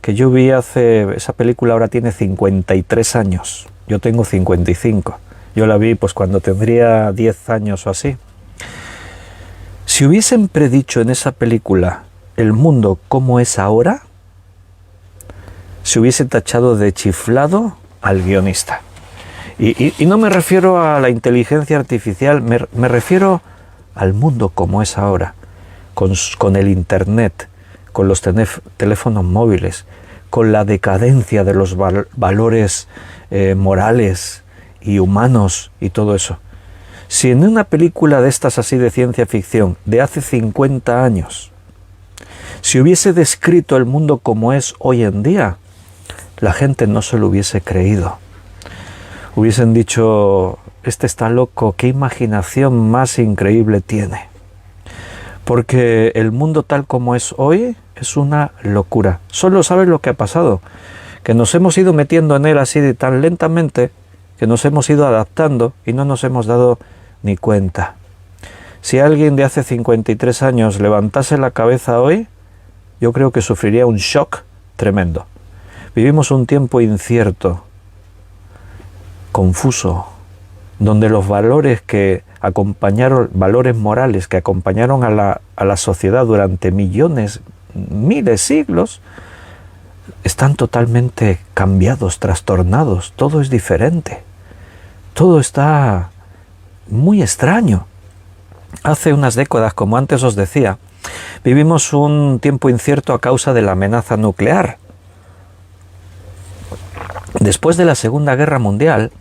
Speaker 1: que yo vi esa película ahora tiene 53 años, yo tengo 55, yo la vi pues cuando tendría 10 años o así. Si hubiesen predicho en esa película el mundo como es ahora, se hubiese tachado de chiflado al guionista. Y no me refiero a la inteligencia artificial, me refiero al mundo como es ahora, con el internet, con los teléfonos móviles, con la decadencia de los valores morales y humanos y todo eso. Si en una película de estas así de ciencia ficción, de hace 50 años, si hubiese descrito el mundo como es hoy en día, la gente no se lo hubiese creído. Hubiesen dicho, este está loco, qué imaginación más increíble tiene. Porque el mundo tal como es hoy es una locura. Solo sabes lo que ha pasado, que nos hemos ido metiendo en él así de tan lentamente, que nos hemos ido adaptando y no nos hemos dado ni cuenta. Si alguien de hace 53 años levantase la cabeza hoy, yo creo que sufriría un shock tremendo. Vivimos un tiempo incierto, confuso, donde los valores valores morales que acompañaron a la sociedad durante millones, miles, siglos, están totalmente cambiados, trastornados, todo es diferente, todo está muy extraño. Hace unas décadas, como antes os decía, vivimos un tiempo incierto a causa de la amenaza nuclear. Después de la Segunda Guerra Mundial,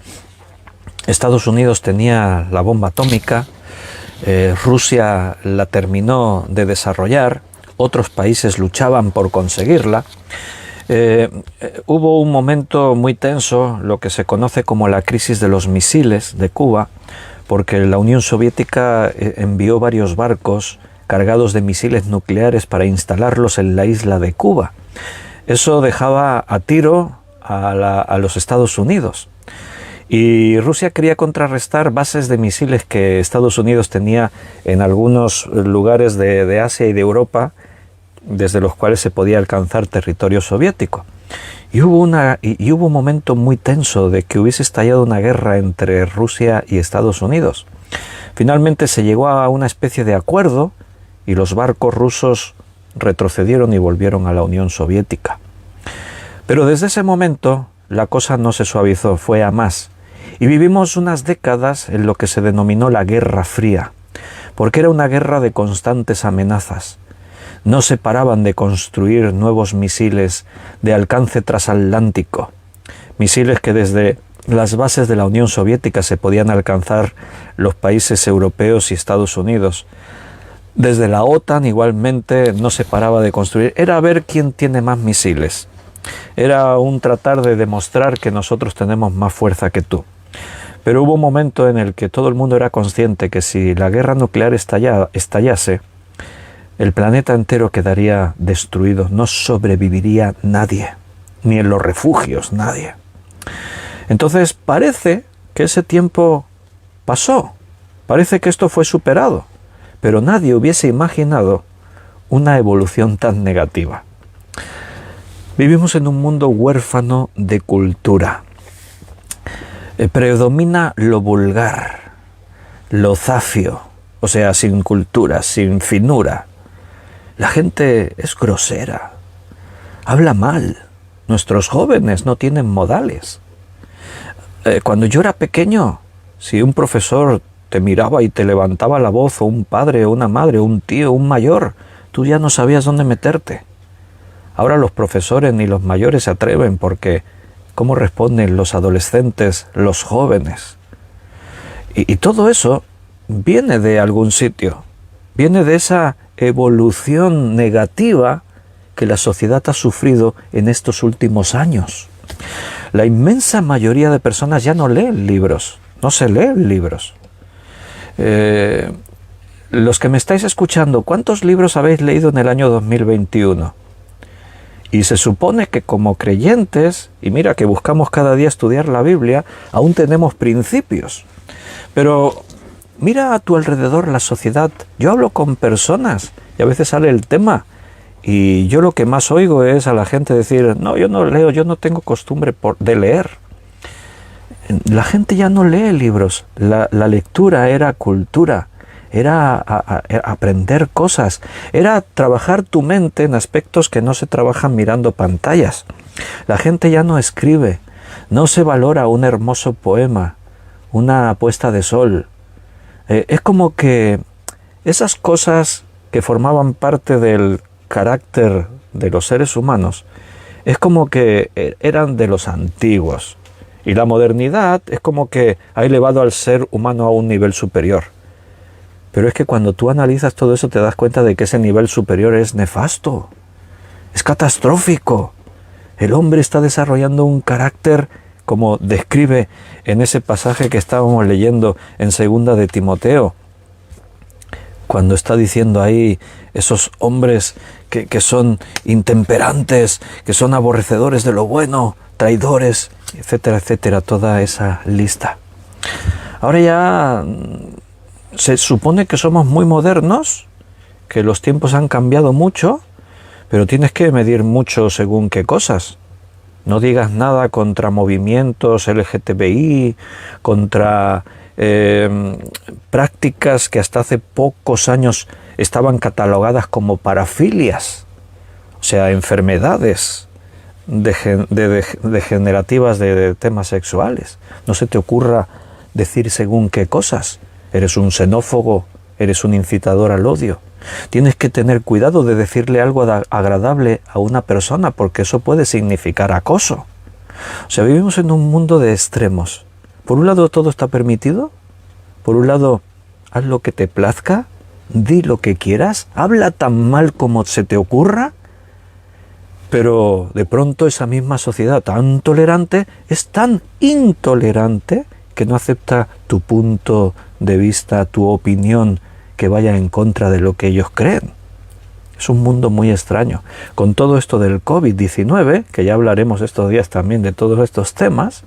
Speaker 1: Estados Unidos tenía la bomba atómica, Rusia la terminó de desarrollar, otros países luchaban por conseguirla. Hubo un momento muy tenso, lo que se conoce como la crisis de los misiles de Cuba, porque la Unión Soviética envió varios barcos cargados de misiles nucleares para instalarlos en la isla de Cuba. Eso dejaba a tiro a los Estados Unidos. Y Rusia quería contrarrestar bases de misiles que Estados Unidos tenía en algunos lugares de Asia y de Europa, desde los cuales se podía alcanzar territorio soviético. Y hubo un momento muy tenso de que hubiese estallado una guerra entre Rusia y Estados Unidos. Finalmente se llegó a una especie de acuerdo y los barcos rusos retrocedieron y volvieron a la Unión Soviética. Pero desde ese momento la cosa no se suavizó, fue a más. Y vivimos unas décadas en lo que se denominó la Guerra Fría, porque era una guerra de constantes amenazas. No se paraban de construir nuevos misiles de alcance transatlántico, misiles que desde las bases de la Unión Soviética se podían alcanzar los países europeos y Estados Unidos. Desde la OTAN igualmente no se paraba de construir, era ver quién tiene más misiles. Era un tratar de demostrar que nosotros tenemos más fuerza que tú. Pero hubo un momento en el que todo el mundo era consciente que si la guerra nuclear estallase, el planeta entero quedaría destruido, no sobreviviría nadie, ni en los refugios nadie. Entonces parece que ese tiempo pasó, parece que esto fue superado, pero nadie hubiese imaginado una evolución tan negativa. Vivimos en un mundo huérfano de cultura. Predomina lo vulgar, lo zafio, o sea, sin cultura, sin finura. La gente es grosera, habla mal. Nuestros jóvenes no tienen modales. Cuando yo era pequeño, si un profesor te miraba y te levantaba la voz, o un padre, o una madre, o un tío, un mayor, tú ya no sabías dónde meterte. Ahora los profesores ni los mayores se atreven porque ¿cómo responden los adolescentes, los jóvenes? Y todo eso viene de algún sitio, viene de esa evolución negativa que la sociedad ha sufrido en estos últimos años. La inmensa mayoría de personas ya no leen libros, no se leen libros. Los que me estáis escuchando, ¿cuántos libros habéis leído en el año 2021? Y se supone que como creyentes, y mira que buscamos cada día estudiar la Biblia, aún tenemos principios. Pero mira a tu alrededor la sociedad. Yo hablo con personas y a veces sale el tema. Y yo lo que más oigo es a la gente decir, no, yo no leo, yo no tengo costumbre de leer. La gente ya no lee libros. La lectura era cultura. Era aprender cosas, era trabajar tu mente en aspectos que no se trabajan mirando pantallas. La gente ya no escribe, no se valora un hermoso poema, una puesta de sol. Es como que esas cosas que formaban parte del carácter de los seres humanos, es como que eran de los antiguos. Y la modernidad es como que ha elevado al ser humano a un nivel superior. Pero es que cuando tú analizas todo eso te das cuenta de que ese nivel superior es nefasto, es catastrófico. El hombre está desarrollando un carácter, como describe en ese pasaje que estábamos leyendo en 2 de Timoteo, cuando está diciendo ahí esos hombres que son intemperantes, que son aborrecedores de lo bueno, traidores, etcétera, etcétera, toda esa lista. Ahora ya se supone que somos muy modernos, que los tiempos han cambiado mucho, pero tienes que medir mucho según qué cosas. No digas nada contra movimientos LGTBI, contra prácticas que hasta hace pocos años estaban catalogadas como parafilias, o sea, enfermedades degenerativas de temas sexuales. No se te ocurra decir según qué cosas. Eres un xenófobo, eres un incitador al odio. Tienes que tener cuidado de decirle algo agradable a una persona, porque eso puede significar acoso. O sea, vivimos en un mundo de extremos. Por un lado todo está permitido, por un lado haz lo que te plazca, di lo que quieras, habla tan mal como se te ocurra, pero de pronto esa misma sociedad tan tolerante es tan intolerante que no acepta tu punto de vista, tu opinión, que vaya en contra de lo que ellos creen. Es un mundo muy extraño. Con todo esto del COVID-19, que ya hablaremos estos días también de todos estos temas,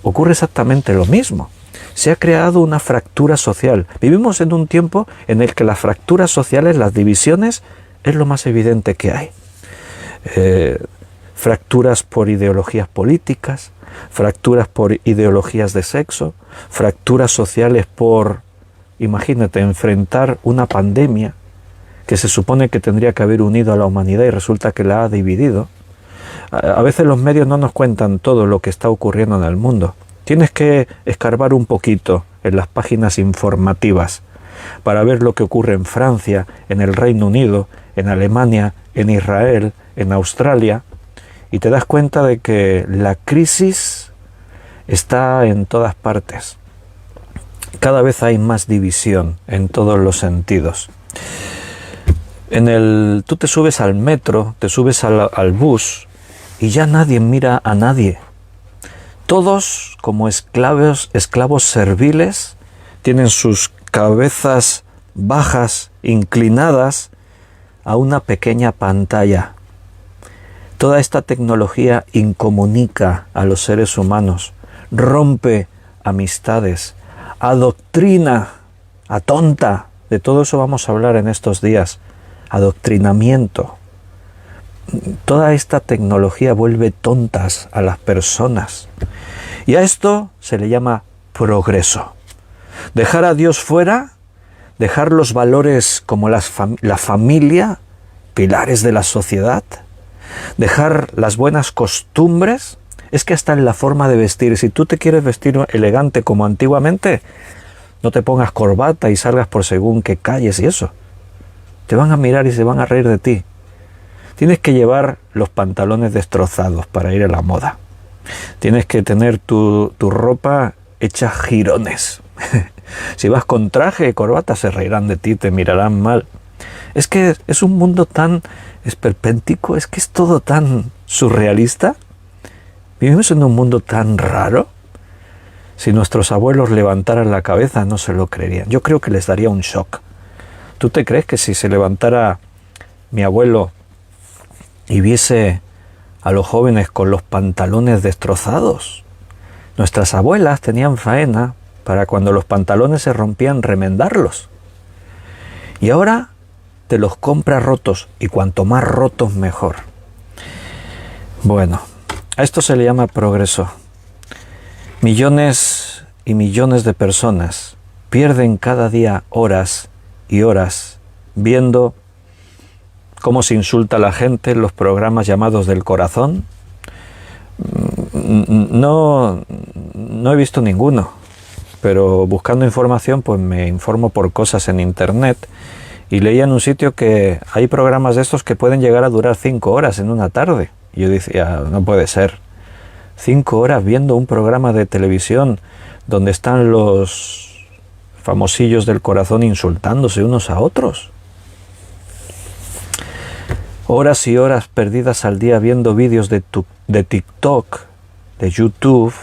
Speaker 1: ocurre exactamente lo mismo. Se ha creado una fractura social. Vivimos en un tiempo en el que las fracturas sociales, las divisiones, es lo más evidente que hay. Fracturas por ideologías políticas, fracturas por ideologías de sexo, fracturas sociales por, imagínate, enfrentar una pandemia que se supone que tendría que haber unido a la humanidad y resulta que la ha dividido. A veces los medios no nos cuentan todo lo que está ocurriendo en el mundo. Tienes que escarbar un poquito en las páginas informativas para ver lo que ocurre en Francia, en el Reino Unido, en Alemania, en Israel, en Australia, y te das cuenta de que la crisis está en todas partes. Cada vez hay más división en todos los sentidos. Tú te subes al metro, te subes al bus y ya nadie mira a nadie. Todos, como esclavos serviles, tienen sus cabezas bajas, inclinadas a una pequeña pantalla. Toda esta tecnología incomunica a los seres humanos, rompe amistades, adoctrina, atonta. De todo eso vamos a hablar en estos días. Adoctrinamiento. Toda esta tecnología vuelve tontas a las personas. Y a esto se le llama progreso. Dejar a Dios fuera, dejar los valores como la familia, pilares de la sociedad, dejar las buenas costumbres. Es que hasta en la forma de vestir, si tú te quieres vestir elegante como antiguamente, no te pongas corbata y salgas por según qué calles y eso. Te van a mirar y se van a reír de ti. Tienes que llevar los pantalones destrozados para ir a la moda. Tienes que tener tu ropa hecha jirones. Si vas con traje y corbata se reirán de ti, te mirarán mal. Es que es un mundo tan esperpéntico, es que es todo tan surrealista. Vivimos en un mundo tan raro. Si nuestros abuelos levantaran la cabeza no se lo creerían. Yo creo que les daría un shock. ¿Tú te crees que si se levantara mi abuelo y viese a los jóvenes con los pantalones destrozados? Nuestras abuelas tenían faena para cuando los pantalones se rompían remendarlos. Y ahora te los compras rotos, y cuanto más rotos mejor. Bueno, a esto se le llama progreso. Millones y millones de personas pierden cada día horas y horas viendo cómo se insulta a la gente en los programas llamados del corazón. No he visto ninguno, pero buscando información pues me informo por cosas en internet y leí en un sitio que hay programas de estos que pueden llegar a durar 5 horas en una tarde. Y yo decía, no puede ser. 5 horas viendo un programa de televisión donde están los famosillos del corazón insultándose unos a otros. Horas y horas perdidas al día viendo vídeos de TikTok, de YouTube,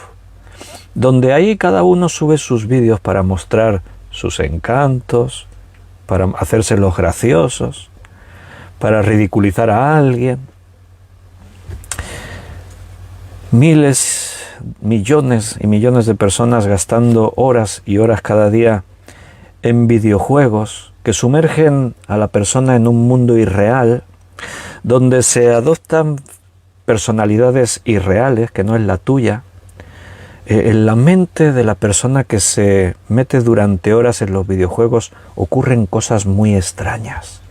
Speaker 1: donde ahí cada uno sube sus vídeos para mostrar sus encantos, para hacerse los graciosos, para ridiculizar a alguien. Miles, millones y millones de personas gastando horas y horas cada día en videojuegos que sumergen a la persona en un mundo irreal, donde se adoptan personalidades irreales, que no es la tuya. En la mente de la persona que se mete durante horas en los videojuegos ocurren cosas muy extrañas.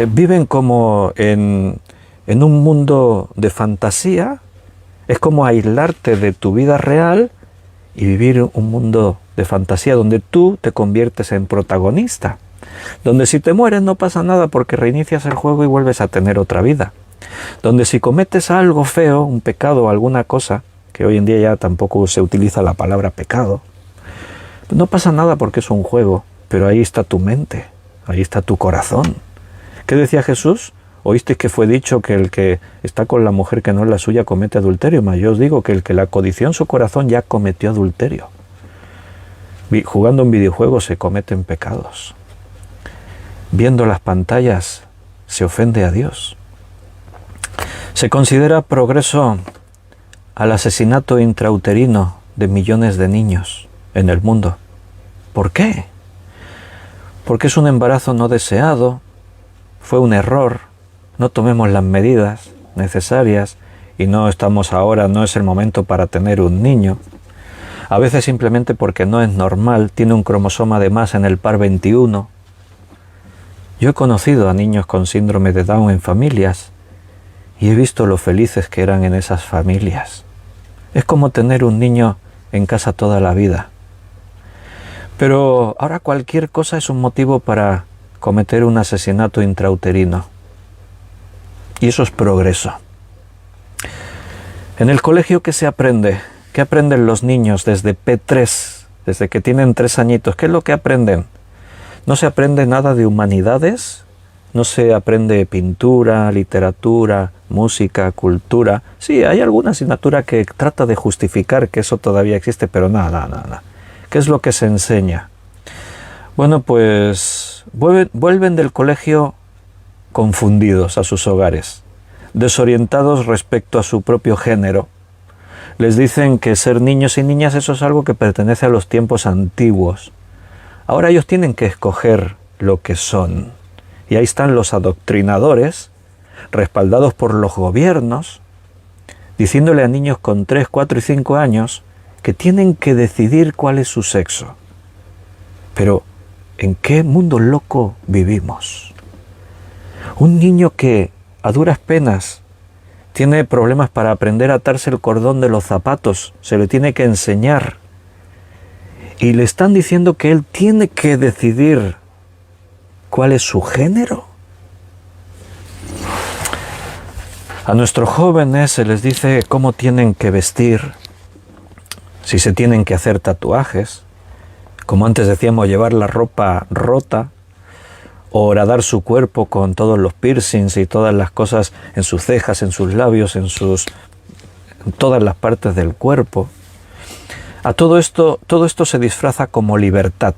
Speaker 1: Viven como en un mundo de fantasía. Es como aislarte de tu vida real y vivir un mundo de fantasía donde tú te conviertes en protagonista. Donde si te mueres no pasa nada porque reinicias el juego y vuelves a tener otra vida. Donde si cometes algo feo, un pecado o alguna cosa, que hoy en día ya tampoco se utiliza la palabra pecado, no pasa nada porque es un juego, pero ahí está tu mente, ahí está tu corazón. ¿Qué decía Jesús? Oísteis que fue dicho que el que está con la mujer que no es la suya comete adulterio, mas yo os digo que el que la codició en su corazón ya cometió adulterio. Jugando un videojuego se cometen pecados. Viendo las pantallas se ofende a Dios. Se considera progreso al asesinato intrauterino de millones de niños en el mundo. ¿Por qué? Porque es un embarazo no deseado, fue un error, no tomemos las medidas necesarias y no es el momento para tener un niño. A veces simplemente porque no es normal, tiene un cromosoma de más en el par 21. Yo he conocido a niños con síndrome de Down en familias y he visto lo felices que eran en esas familias. Es como tener un niño en casa toda la vida. Pero ahora cualquier cosa es un motivo para cometer un asesinato intrauterino. Y eso es progreso. En el colegio, ¿qué se aprende? ¿Qué aprenden los niños desde P3? Desde que tienen 3 añitos. ¿Qué es lo que aprenden? No se aprende nada de humanidades, no se aprende pintura, literatura, música, cultura. Sí, hay alguna asignatura que trata de justificar que eso todavía existe, pero nada. ¿Qué es lo que se enseña? Bueno, pues vuelven del colegio confundidos a sus hogares, desorientados respecto a su propio género. Les dicen que ser niños y niñas eso es algo que pertenece a los tiempos antiguos. Ahora ellos tienen que escoger lo que son. Y ahí están los adoctrinadores, respaldados por los gobiernos, diciéndole a niños con 3, 4 y 5 años que tienen que decidir cuál es su sexo. Pero, ¿en qué mundo loco vivimos? Un niño que a duras penas tiene problemas para aprender a atarse el cordón de los zapatos, se le tiene que enseñar. Y le están diciendo que él tiene que decidir cuál es su género. A nuestros jóvenes se les dice cómo tienen que vestir, si se tienen que hacer tatuajes, como antes decíamos, llevar la ropa rota, o horadar su cuerpo con todos los piercings y todas las cosas en sus cejas, en sus labios, en todas las partes del cuerpo. todo esto se disfraza como libertad.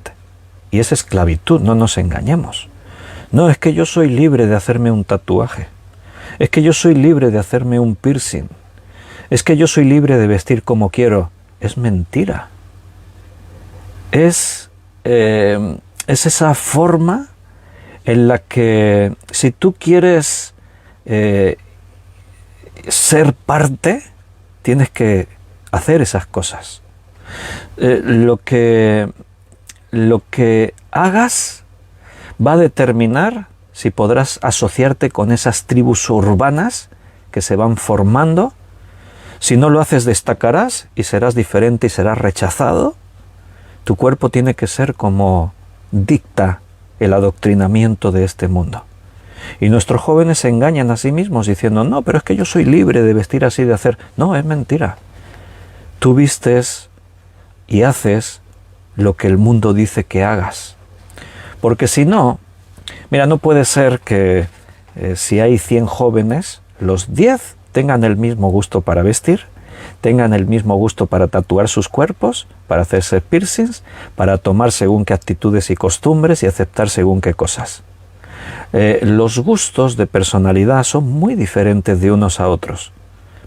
Speaker 1: Y es esclavitud, no nos engañemos. No, es que yo soy libre de hacerme un tatuaje. Es que yo soy libre de hacerme un piercing. Es que yo soy libre de vestir como quiero. Es mentira. Es esa forma en la que si tú quieres ser parte, tienes que hacer esas cosas. Lo que hagas va a determinar si podrás asociarte con esas tribus urbanas que se van formando. Si no lo haces, destacarás y serás diferente y serás rechazado. Tu cuerpo tiene que ser como dicta el adoctrinamiento de este mundo. Y nuestros jóvenes se engañan a sí mismos diciendo, no, pero es que yo soy libre de vestir así, de hacer. No, es mentira. Tú vistes y haces lo que el mundo dice que hagas. Porque si no, mira, no puede ser que si hay 100 jóvenes, los 10 tengan el mismo gusto para vestir, tengan el mismo gusto para tatuar sus cuerpos, para hacerse piercings, para tomar según qué actitudes y costumbres y aceptar según qué cosas. Los gustos de personalidad son muy diferentes de unos a otros.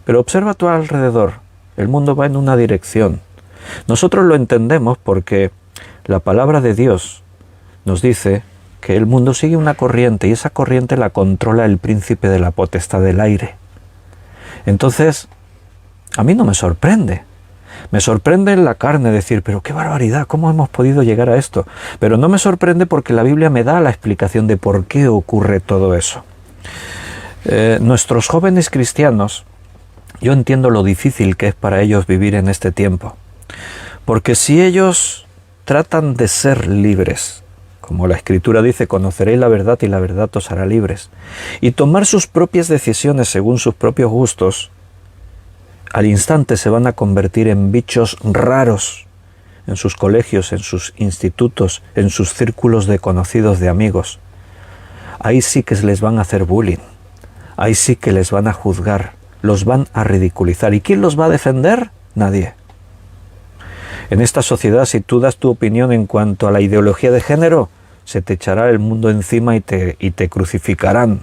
Speaker 1: Pero observa a tu alrededor, el mundo va en una dirección. Nosotros lo entendemos porque la palabra de Dios nos dice que el mundo sigue una corriente y esa corriente la controla el príncipe de la potestad del aire. Entonces, a mí no me sorprende. Me sorprende en la carne decir, pero qué barbaridad, ¿cómo hemos podido llegar a esto? Pero no me sorprende porque la Biblia me da la explicación de por qué ocurre todo eso. Nuestros jóvenes cristianos, yo entiendo lo difícil que es para ellos vivir en este tiempo. Porque si ellos tratan de ser libres, como la Escritura dice, conoceréis la verdad y la verdad os hará libres, y tomar sus propias decisiones según sus propios gustos, al instante se van a convertir en bichos raros en sus colegios, en sus institutos, en sus círculos de conocidos, de amigos. Ahí sí que les van a hacer bullying, ahí sí que les van a juzgar, los van a ridiculizar. ¿Y quién los va a defender? Nadie. En esta sociedad, si tú das tu opinión en cuanto a la ideología de género, se te echará el mundo encima y te crucificarán.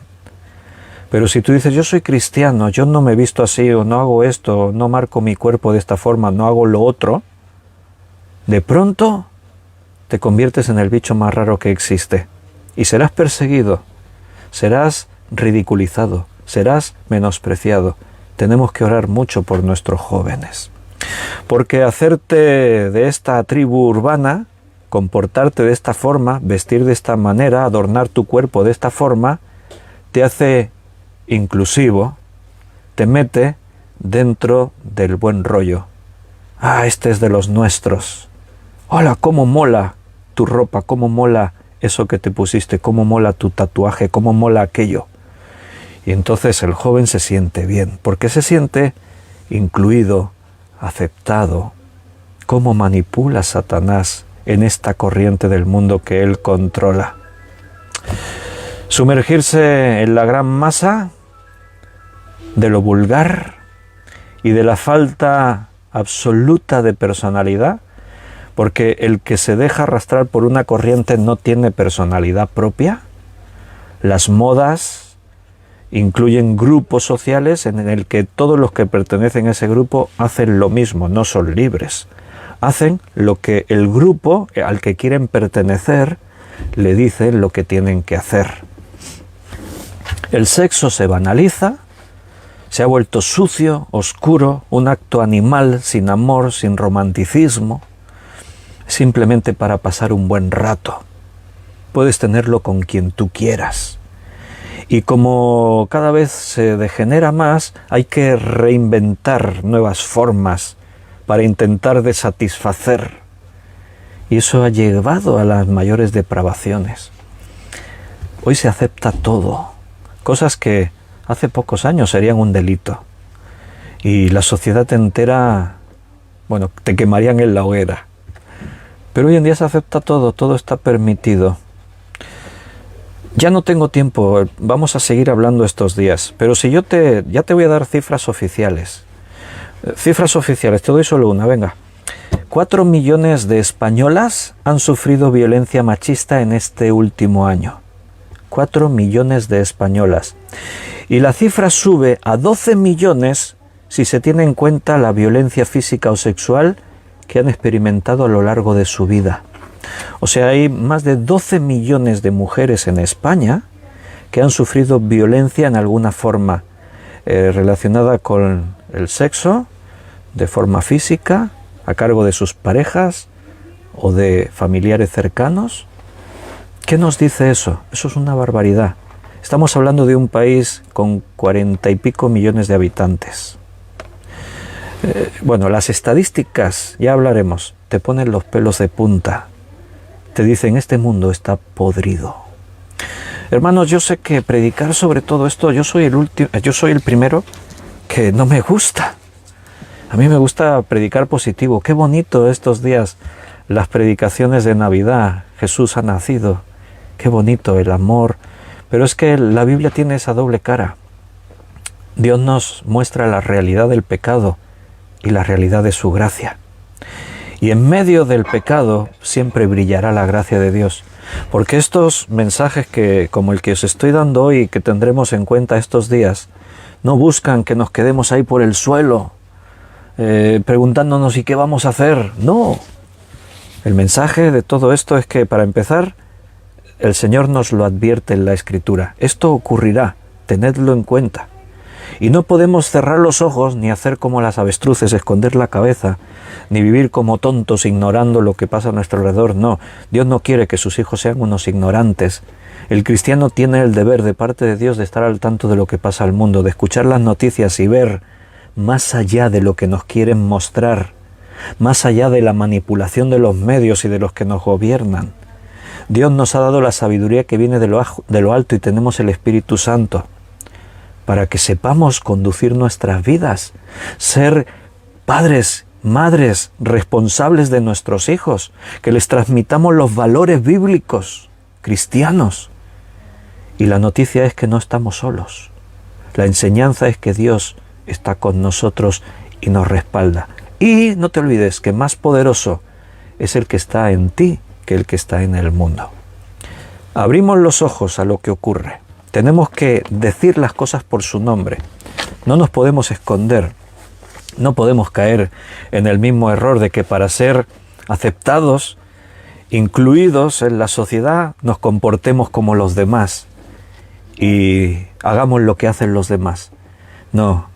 Speaker 1: Pero si tú dices, yo soy cristiano, yo no me he visto así, o no hago esto, no marco mi cuerpo de esta forma, no hago lo otro, de pronto te conviertes en el bicho más raro que existe. Y serás perseguido, serás ridiculizado, serás menospreciado. Tenemos que orar mucho por nuestros jóvenes. Porque hacerte de esta tribu urbana, comportarte de esta forma, vestir de esta manera, adornar tu cuerpo de esta forma, te hace inclusivo, te mete dentro del buen rollo. Ah, este es de los nuestros. Hola, cómo mola tu ropa, cómo mola eso que te pusiste, cómo mola tu tatuaje, cómo mola aquello. Y entonces el joven se siente bien, porque se siente incluido, aceptado. Cómo manipula Satanás en esta corriente del mundo que él controla. Sumergirse en la gran masa de lo vulgar y de la falta absoluta de personalidad, porque el que se deja arrastrar por una corriente no tiene personalidad propia. Las modas incluyen grupos sociales en el que todos los que pertenecen a ese grupo hacen lo mismo, no son libres. Hacen lo que el grupo al que quieren pertenecer le dice lo que tienen que hacer. El sexo se banaliza, se ha vuelto sucio, oscuro, un acto animal, sin amor, sin romanticismo, simplemente para pasar un buen rato. Puedes tenerlo con quien tú quieras. Y como cada vez se degenera más, hay que reinventar nuevas formas para intentar de satisfacer. Y eso ha llevado a las mayores depravaciones. Hoy se acepta todo, cosas que hace pocos años serían un delito. Y la sociedad entera, bueno, te quemarían en la hoguera. Pero hoy en día se acepta todo, todo está permitido. Ya no tengo tiempo, vamos a seguir hablando estos días, pero si ya te voy a dar cifras oficiales. Cifras oficiales, te doy solo una, venga. 4 millones de españolas han sufrido violencia machista en este último año. 4 millones de españolas. Y la cifra sube a 12 millones si se tiene en cuenta la violencia física o sexual que han experimentado a lo largo de su vida. O sea, hay más de 12 millones de mujeres en España que han sufrido violencia en alguna forma relacionada con el sexo, de forma física, a cargo de sus parejas o de familiares cercanos. ¿Qué nos dice eso? Eso es una barbaridad. Estamos hablando de un país con 40 y pico millones de habitantes. Bueno, las estadísticas, ya hablaremos, te ponen los pelos de punta. Te dicen, este mundo está podrido. Hermanos, yo sé que predicar sobre todo esto, yo soy el primero que no me gusta. A mí me gusta predicar positivo. Qué bonito estos días las predicaciones de Navidad. Jesús ha nacido. Qué bonito el amor. Pero es que la Biblia tiene esa doble cara. Dios nos muestra la realidad del pecado y la realidad de su gracia. Y en medio del pecado siempre brillará la gracia de Dios. Porque estos mensajes como el que os estoy dando hoy, que tendremos en cuenta estos días, no buscan que nos quedemos ahí por el suelo, preguntándonos ¿y qué vamos a hacer? No. El mensaje de todo esto es que, para empezar, el Señor nos lo advierte en la Escritura. Esto ocurrirá, tenedlo en cuenta. Y no podemos cerrar los ojos, ni hacer como las avestruces, esconder la cabeza, ni vivir como tontos ignorando lo que pasa a nuestro alrededor. No, Dios no quiere que sus hijos sean unos ignorantes. El cristiano tiene el deber de parte de Dios de estar al tanto de lo que pasa al mundo, de escuchar las noticias y ver más allá de lo que nos quieren mostrar, más allá de la manipulación de los medios y de los que nos gobiernan. Dios nos ha dado la sabiduría que viene de lo alto y tenemos el Espíritu Santo para que sepamos conducir nuestras vidas, ser padres, madres responsables de nuestros hijos, que les transmitamos los valores bíblicos, cristianos. Y la noticia es que no estamos solos. La enseñanza es que Dios está con nosotros y nos respalda. Y no te olvides que más poderoso es el que está en ti que el que está en el mundo. Abrimos los ojos a lo que ocurre. Tenemos que decir las cosas por su nombre. No nos podemos esconder. No podemos caer en el mismo error de que para ser aceptados, incluidos en la sociedad, nos comportemos como los demás y hagamos lo que hacen los demás. No.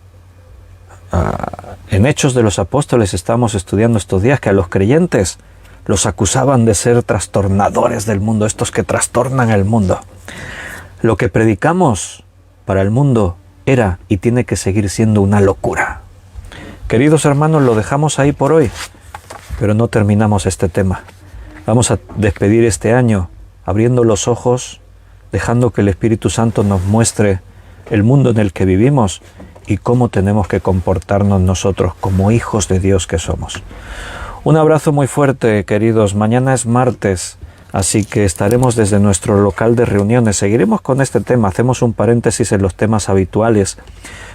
Speaker 1: En Hechos de los Apóstoles estamos estudiando estos días que a los creyentes los acusaban de ser trastornadores del mundo, estos que trastornan el mundo. Lo que predicamos para el mundo era y tiene que seguir siendo una locura. Queridos hermanos, lo dejamos ahí por hoy, pero no terminamos este tema. Vamos a despedir este año abriendo los ojos, dejando que el Espíritu Santo nos muestre el mundo en el que vivimos y cómo tenemos que comportarnos nosotros como hijos de Dios que somos. Un abrazo muy fuerte, queridos. Mañana es martes, así que estaremos desde nuestro local de reuniones. Seguiremos con este tema, hacemos un paréntesis en los temas habituales,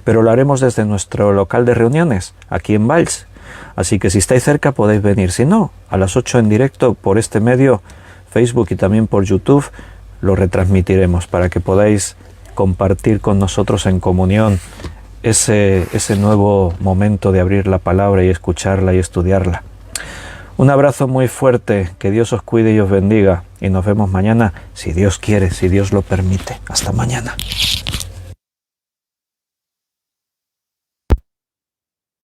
Speaker 1: pero lo haremos desde nuestro local de reuniones, aquí en Valls. Así que si estáis cerca podéis venir. Si no, a las 8 en directo por este medio, Facebook y también por YouTube, lo retransmitiremos para que podáis compartir con nosotros en comunión ese nuevo momento de abrir la palabra y escucharla y estudiarla. Un abrazo muy fuerte, que Dios os cuide y os bendiga, y nos vemos mañana, si Dios quiere, si Dios lo permite. Hasta mañana.